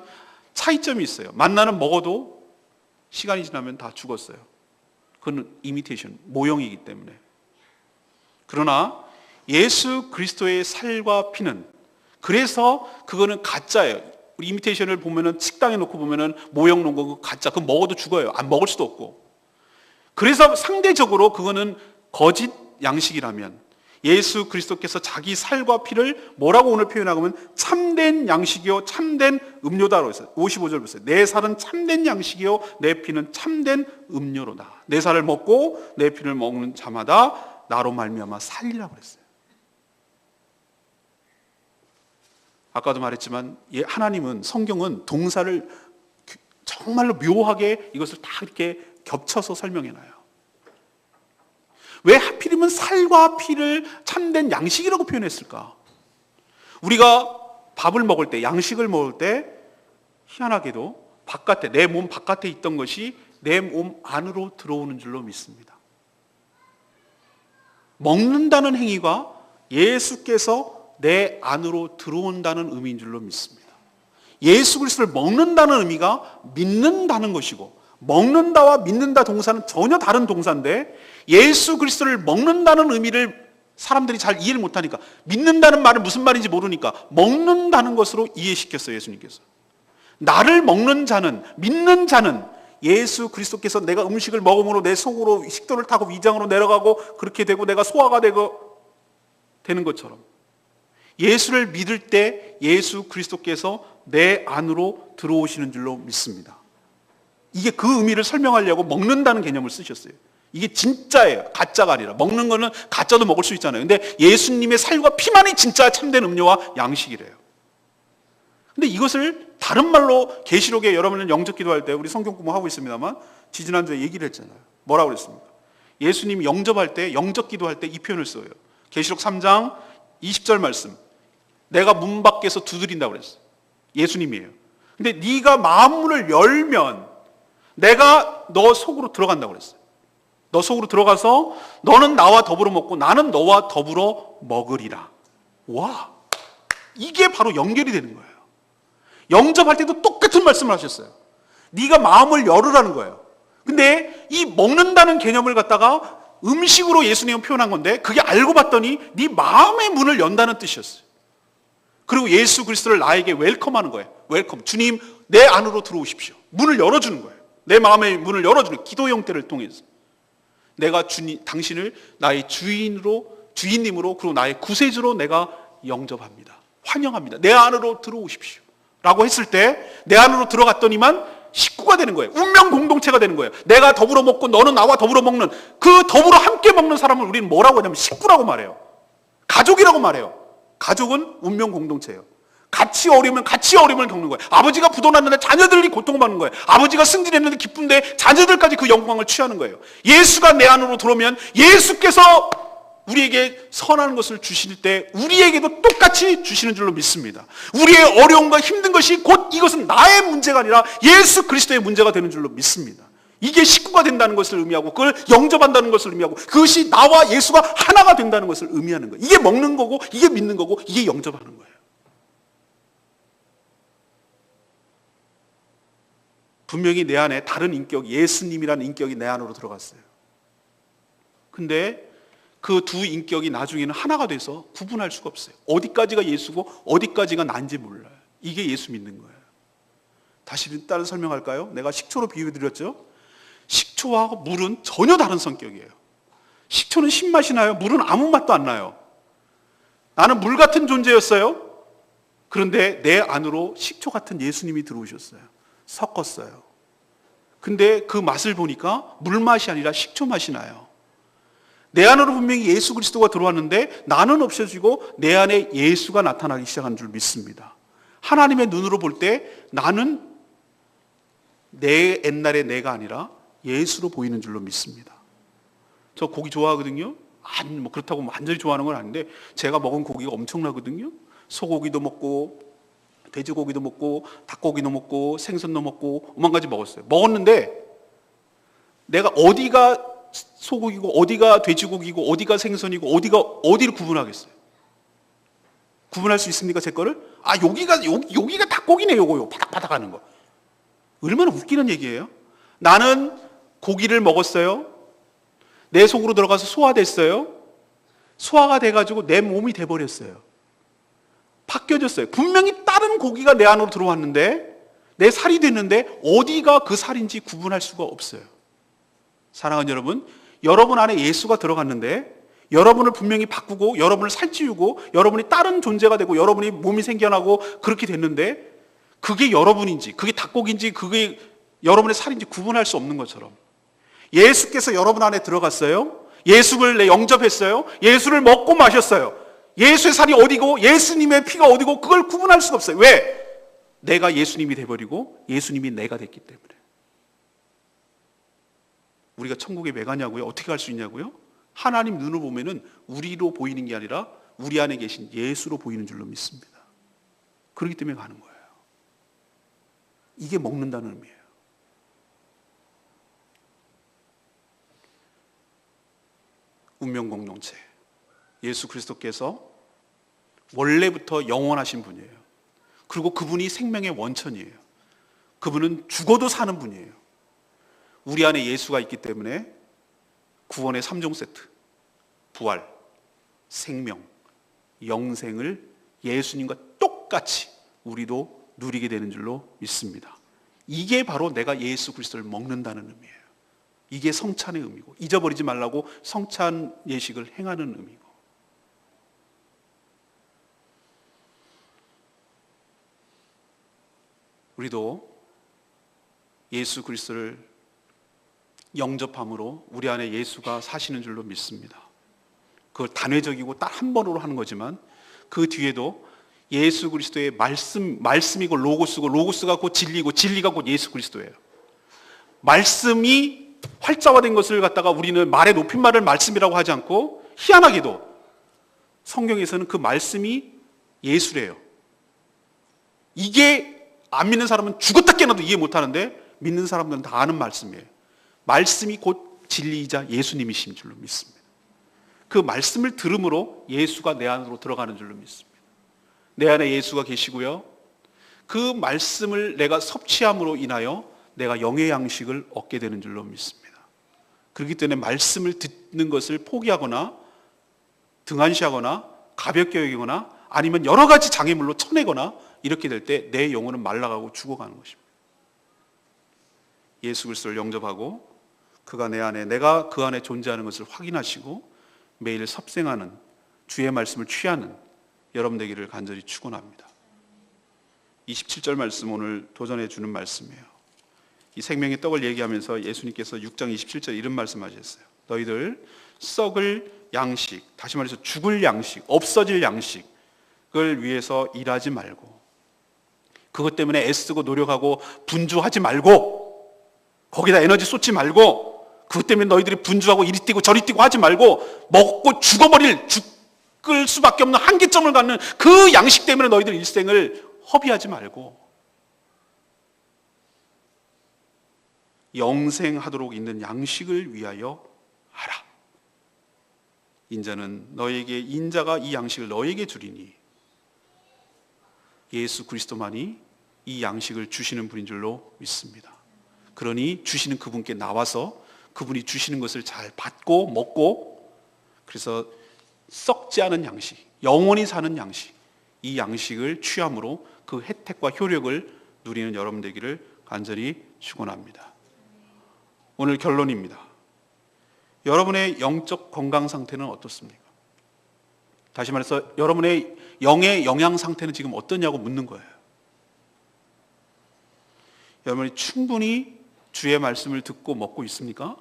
차이점이 있어요. 만나는 먹어도 시간이 지나면 다 죽었어요. 그건 이미테이션, 모형이기 때문에. 그러나 예수 그리스도의 살과 피는, 그래서 그거는 가짜예요. 우리 이미테이션을 보면은 식당에 놓고 보면은 모형 놓은 거 가짜. 그거 먹어도 죽어요. 안 먹을 수도 없고. 그래서 상대적으로 그거는 거짓 양식이라면 예수 그리스도께서 자기 살과 피를 뭐라고 오늘 표현하면 참된 양식이요 참된 음료다라고 했어요. 55절 보세요. 내 살은 참된 양식이요 내 피는 참된 음료로다. 내 살을 먹고 내 피를 먹는 자마다 나로 말미암아 살리라고 그랬어요. 아까도 말했지만 하나님은, 성경은 동사를 정말로 묘하게 이것을 다 이렇게 겹쳐서 설명해놔요. 왜 하필이면 살과 피를 참된 양식이라고 표현했을까? 우리가 밥을 먹을 때, 양식을 먹을 때 희한하게도 바깥에, 내 몸 바깥에 있던 것이 내 몸 안으로 들어오는 줄로 믿습니다. 먹는다는 행위가 예수께서 내 안으로 들어온다는 의미인 줄로 믿습니다. 예수 그리스도를 먹는다는 의미가 믿는다는 것이고, 먹는다와 믿는다 동사는 전혀 다른 동사인데, 예수 그리스도를 먹는다는 의미를 사람들이 잘 이해를 못하니까, 믿는다는 말은 무슨 말인지 모르니까 먹는다는 것으로 이해시켰어요. 예수님께서 나를 먹는 자는, 믿는 자는 예수 그리스도께서 내가 음식을 먹음으로 내 속으로 식도를 타고 위장으로 내려가고 그렇게 되고 내가 소화가 되는 것처럼, 예수를 믿을 때 예수 그리스도께서 내 안으로 들어오시는 줄로 믿습니다. 이게 그 의미를 설명하려고 먹는다는 개념을 쓰셨어요. 이게 진짜예요. 가짜가 아니라. 먹는 거는 가짜도 먹을 수 있잖아요. 근데 예수님의 살과 피만이 진짜 참된 음료와 양식이래요. 근데 이것을 다른 말로 계시록에 여러분은 영접 기도할 때 우리 성경 공부하고 있습니다만 지지난주에 얘기를 했잖아요. 뭐라고 그랬습니까? 예수님이 영접할 때, 영접 기도할 때 이 표현을 써요. 계시록 3장 20절 말씀. 내가 문 밖에서 두드린다고 그랬어요. 예수님이에요. 근데 네가 마음문을 열면 내가 너 속으로 들어간다고 그랬어요. 너 속으로 들어가서 너는 나와 더불어 먹고 나는 너와 더불어 먹으리라. 와, 이게 바로 연결이 되는 거예요. 영접할 때도 똑같은 말씀을 하셨어요. 네가 마음을 열으라는 거예요. 근데 이 먹는다는 개념을 갖다가 음식으로 예수님은 표현한 건데 그게 알고 봤더니 네 마음의 문을 연다는 뜻이었어요. 그리고 예수 그리스도를 나에게 웰컴하는 거예요. 웰컴. 주님, 내 안으로 들어오십시오. 문을 열어주는 거예요. 내 마음의 문을 열어주는 거예요. 기도 형태를 통해서. 내가 당신을 나의 주인님으로 그리고 나의 구세주로 내가 영접합니다. 환영합니다. 내 안으로 들어오십시오. 라고 했을 때 내 안으로 들어갔더니만 식구가 되는 거예요. 운명 공동체가 되는 거예요. 내가 더불어 먹고 너는 나와 더불어 먹는 그 더불어 함께 먹는 사람을 우리는 뭐라고 하냐면 식구라고 말해요. 가족이라고 말해요. 가족은 운명 공동체예요. 같이 어려우면 같이 어려움을 겪는 거예요. 아버지가 부도났는데 자녀들이 고통받는 거예요. 아버지가 승진했는데 기쁜데 자녀들까지 그 영광을 취하는 거예요. 예수가 내 안으로 들어오면 예수께서 우리에게 선한 것을 주실 때 우리에게도 똑같이 주시는 줄로 믿습니다. 우리의 어려움과 힘든 것이 곧 이것은 나의 문제가 아니라 예수 그리스도의 문제가 되는 줄로 믿습니다. 이게 식구가 된다는 것을 의미하고 그걸 영접한다는 것을 의미하고 그것이 나와 예수가 하나가 된다는 것을 의미하는 거예요. 이게 먹는 거고 이게 믿는 거고 이게 영접하는 거예요. 분명히 내 안에 다른 인격, 예수님이라는 인격이 내 안으로 들어갔어요. 근데 그 두 인격이 나중에는 하나가 돼서 구분할 수가 없어요. 어디까지가 예수고 어디까지가 난지 몰라요. 이게 예수 믿는 거예요. 다시 따로 설명할까요? 내가 식초로 비유 드렸죠? 식초와 물은 전혀 다른 성격이에요. 식초는 신맛이 나요. 물은 아무 맛도 안 나요. 나는 물 같은 존재였어요. 그런데 내 안으로 식초 같은 예수님이 들어오셨어요. 섞었어요. 근데 그 맛을 보니까 물맛이 아니라 식초 맛이 나요. 내 안으로 분명히 예수 그리스도가 들어왔는데 나는 없어지고 내 안에 예수가 나타나기 시작한 줄 믿습니다. 하나님의 눈으로 볼 때 나는 내 옛날의 내가 아니라 예수로 보이는 줄로 믿습니다. 저 고기 좋아하거든요. 아니 뭐 그렇다고 완전히 좋아하는 건 아닌데 제가 먹은 고기가 엄청나거든요. 소고기도 먹고 돼지고기도 먹고 닭고기도 먹고 생선도 먹고 오만 가지 먹었어요. 먹었는데 내가 어디가 소고기고 어디가 돼지고기고 어디가 생선이고 어디를 구분하겠어요? 구분할 수 있습니까? 제 거를? 아 여기가 닭고기네 요거요. 바닥바닥하는 거. 얼마나 웃기는 얘기예요. 나는 고기를 먹었어요. 내 속으로 들어가서 소화됐어요. 소화가 돼가지고 내 몸이 돼버렸어요. 바뀌어졌어요. 분명히 다른 고기가 내 안으로 들어왔는데 내 살이 됐는데 어디가 그 살인지 구분할 수가 없어요. 사랑하는 여러분, 여러분 안에 예수가 들어갔는데 여러분을 분명히 바꾸고 여러분을 살찌우고 여러분이 다른 존재가 되고 여러분이 몸이 생겨나고 그렇게 됐는데 그게 여러분인지 그게 닭고기인지 그게 여러분의 살인지 구분할 수 없는 것처럼 예수께서 여러분 안에 들어갔어요. 예수를 영접했어요. 예수를 먹고 마셨어요. 예수의 살이 어디고 예수님의 피가 어디고 그걸 구분할 수가 없어요. 왜? 내가 예수님이 돼버리고 예수님이 내가 됐기 때문에. 우리가 천국에 왜 가냐고요? 어떻게 갈 수 있냐고요? 하나님 눈으로 보면은 우리로 보이는 게 아니라 우리 안에 계신 예수로 보이는 줄로 믿습니다. 그렇기 때문에 가는 거예요. 이게 먹는다는 의미예요. 운명 공동체. 예수 그리스도께서 원래부터 영원하신 분이에요. 그리고 그분이 생명의 원천이에요. 그분은 죽어도 사는 분이에요. 우리 안에 예수가 있기 때문에 구원의 3종 세트, 부활, 생명, 영생을 예수님과 똑같이 우리도 누리게 되는 줄로 믿습니다. 이게 바로 내가 예수 그리스도를 먹는다는 의미예요. 이게 성찬의 의미고, 잊어버리지 말라고 성찬 예식을 행하는 의미고. 우리도 예수 그리스도를 영접함으로 우리 안에 예수가 사시는 줄로 믿습니다. 그걸 단회적이고 딱 한 번으로 하는 거지만 그 뒤에도 예수 그리스도의 말씀이 곧 로고스고, 로고스가 곧 진리고, 진리가 곧 예수 그리스도예요. 말씀이 활자화된 것을 갖다가 우리는 말의 높임말을 말씀이라고 하지 않고, 희한하게도 성경에서는 그 말씀이 예수래요. 이게 안 믿는 사람은 죽었다 깨어나도 이해 못하는데, 믿는 사람들은 다 아는 말씀이에요. 말씀이 곧 진리이자 예수님이신 줄로 믿습니다. 그 말씀을 들음으로 예수가 내 안으로 들어가는 줄로 믿습니다. 내 안에 예수가 계시고요, 그 말씀을 내가 섭취함으로 인하여 내가 영의 양식을 얻게 되는 줄로 믿습니다. 그렇기 때문에 말씀을 듣는 것을 포기하거나 등한시하거나 가볍게 여기거나 아니면 여러 가지 장애물로 쳐내거나 이렇게 될 때 내 영혼은 말라가고 죽어가는 것입니다. 예수 그리스도를 영접하고 그가 내 안에, 내가 그 안에 존재하는 것을 확인하시고 매일 섭생하는, 주의 말씀을 취하는 여러분 되기를 간절히 축원합니다. 27절 말씀 오늘 도전해 주는 말씀이에요. 이 생명의 떡을 얘기하면서 예수님께서 6장 27절 이런 말씀하셨어요. 너희들 썩을 양식, 다시 말해서 죽을 양식, 없어질 양식을 위해서 일하지 말고, 그것 때문에 애쓰고 노력하고 분주하지 말고, 거기다 에너지 쏟지 말고, 그것 때문에 너희들이 분주하고 이리 뛰고 저리 뛰고 하지 말고, 먹고 죽을 수밖에 없는 한계점을 갖는 그 양식 때문에 너희들 일생을 허비하지 말고 영생하도록 있는 양식을 위하여 하라. 인자는 너에게, 인자가 이 양식을 너에게 주리니 예수 그리스도만이 이 양식을 주시는 분인 줄로 믿습니다. 그러니 주시는 그분께 나와서 그분이 주시는 것을 잘 받고 먹고, 그래서 썩지 않은 양식, 영원히 사는 양식, 이 양식을 취함으로 그 혜택과 효력을 누리는 여러분 되기를 간절히 축원합니다. 오늘 결론입니다. 여러분의 영적 건강 상태는 어떻습니까? 다시 말해서 여러분의 영의 영양 상태는 지금 어떠냐고 묻는 거예요. 여러분이 충분히 주의 말씀을 듣고 먹고 있습니까?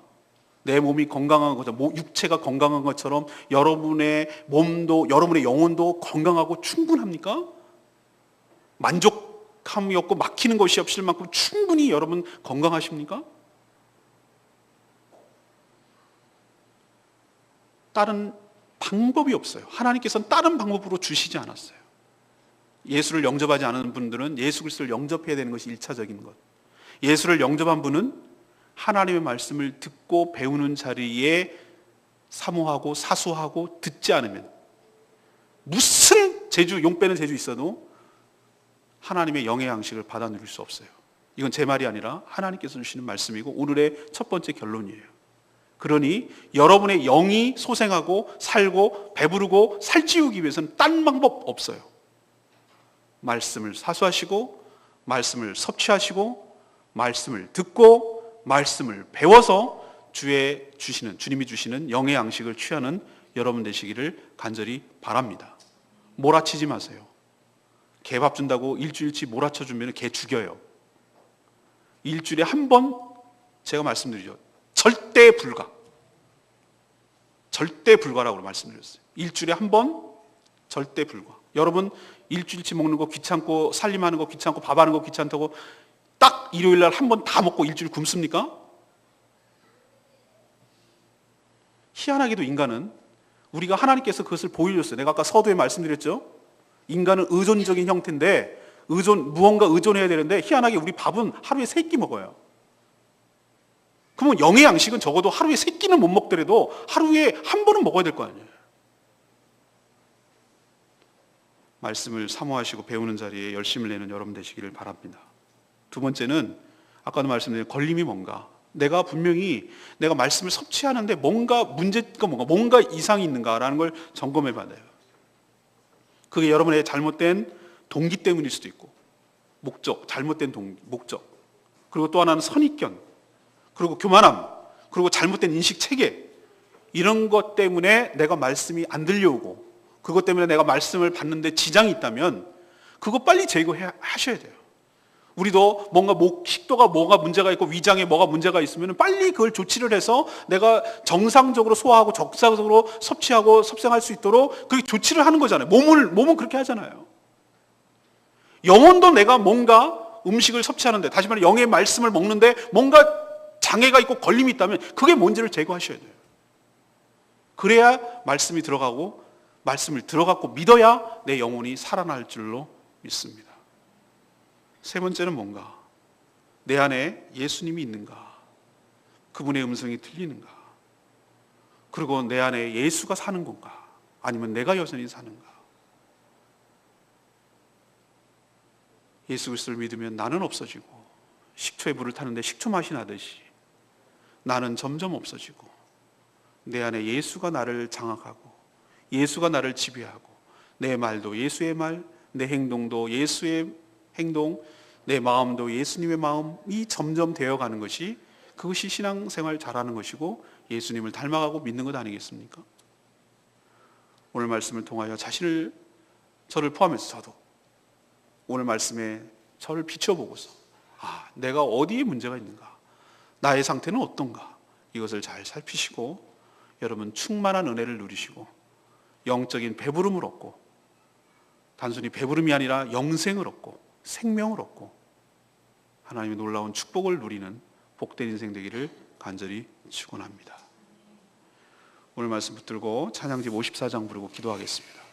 내 몸이 건강한 것처럼, 육체가 건강한 것처럼 여러분의 몸도, 여러분의 영혼도 건강하고 충분합니까? 만족함이 없고 막히는 것이 없을 만큼 충분히 여러분 건강하십니까? 다른 방법이 없어요. 하나님께서는 다른 방법으로 주시지 않았어요. 예수를 영접하지 않은 분들은 예수 그리스도를 영접해야 되는 것이 1차적인 것. 예수를 영접한 분은 하나님의 말씀을 듣고 배우는 자리에 사모하고 사수하고 듣지 않으면 무슨 용 빼는 재주 있어도 하나님의 영의 양식을 받아 누릴 수 없어요. 이건 제 말이 아니라 하나님께서 주시는 말씀이고 오늘의 첫 번째 결론이에요. 그러니 여러분의 영이 소생하고 살고 배부르고 살찌우기 위해서는 딴 방법 없어요. 말씀을 사수하시고 말씀을 섭취하시고 말씀을 듣고 말씀을 배워서 주님이 주시는 영의 양식을 취하는 여러분 되시기를 간절히 바랍니다. 몰아치지 마세요. 개밥 준다고 일주일치 몰아쳐 주면 개 죽여요. 일주일에 한 번, 제가 말씀드리죠. 절대 불가라고 말씀드렸어요. 일주일에 한 번, 절대 불가. 여러분 일주일치 먹는 거 귀찮고 살림하는 거 귀찮고 밥하는 거 귀찮다고 딱 일요일 날 한 번 다 먹고 일주일 굶습니까? 희한하게도 인간은, 우리가 하나님께서 그것을 보여줬어요. 내가 아까 서두에 말씀드렸죠. 인간은 의존적인 형태인데 무언가 의존해야 되는데 희한하게 우리 밥은 하루에 3끼 먹어요. 그러면 영의 양식은 적어도 하루에 3끼는 못 먹더라도 하루에 한 번은 먹어야 될 거 아니에요. 말씀을 사모하시고 배우는 자리에 열심을 내는 여러분 되시기를 바랍니다. 두 번째는 아까도 말씀드린 걸림이 뭔가, 내가 분명히 내가 말씀을 섭취하는데 뭔가 문제가 뭔가 이상이 있는가라는 걸 점검해 봐야 돼요. 그게 여러분의 잘못된 동기 때문일 수도 있고, 잘못된 목적. 그리고 또 하나는 선입견, 그리고 교만함, 그리고 잘못된 인식 체계, 이런 것 때문에 내가 말씀이 안 들려오고 그것 때문에 내가 말씀을 받는데 지장이 있다면 그거 빨리 제거하셔야 돼요. 우리도 뭔가 식도가 뭐가 문제가 있고 위장에 뭐가 문제가 있으면 빨리 그걸 조치를 해서 내가 정상적으로 소화하고 적상적으로 섭취하고 섭생할 수 있도록 그 조치를 하는 거잖아요. 몸은 그렇게 하잖아요. 영혼도 내가 뭔가 음식을 섭취하는데, 다시 말해 영의 말씀을 먹는데 뭔가 장애가 있고 걸림이 있다면 그게 뭔지를 제거하셔야 돼요. 그래야 말씀이 들어가고, 말씀을 들어갖고 믿어야 내 영혼이 살아날 줄로 믿습니다. 세 번째는 뭔가? 내 안에 예수님이 있는가? 그분의 음성이 들리는가? 그리고 내 안에 예수가 사는 건가? 아니면 내가 여전히 사는가? 예수 그리스도를 믿으면 나는 없어지고, 식초에 불을 타는데 식초 맛이 나듯이 나는 점점 없어지고, 내 안에 예수가 나를 장악하고 예수가 나를 지배하고, 내 말도 예수의 말, 내 행동도 예수의 행동, 내 마음도 예수님의 마음이 점점 되어가는 것이, 그것이 신앙생활 잘하는 것이고 예수님을 닮아가고 믿는 것 아니겠습니까? 오늘 말씀을 통하여 저를 포함해서 저도 오늘 말씀에 저를 비춰보고서 내가 어디에 문제가 있는가, 나의 상태는 어떤가, 이것을 잘 살피시고 여러분 충만한 은혜를 누리시고 영적인 배부름을 얻고, 단순히 배부름이 아니라 영생을 얻고 생명을 얻고 하나님의 놀라운 축복을 누리는 복된 인생 되기를 간절히 축원합니다. 오늘 말씀 붙들고 찬양집 54장 부르고 기도하겠습니다.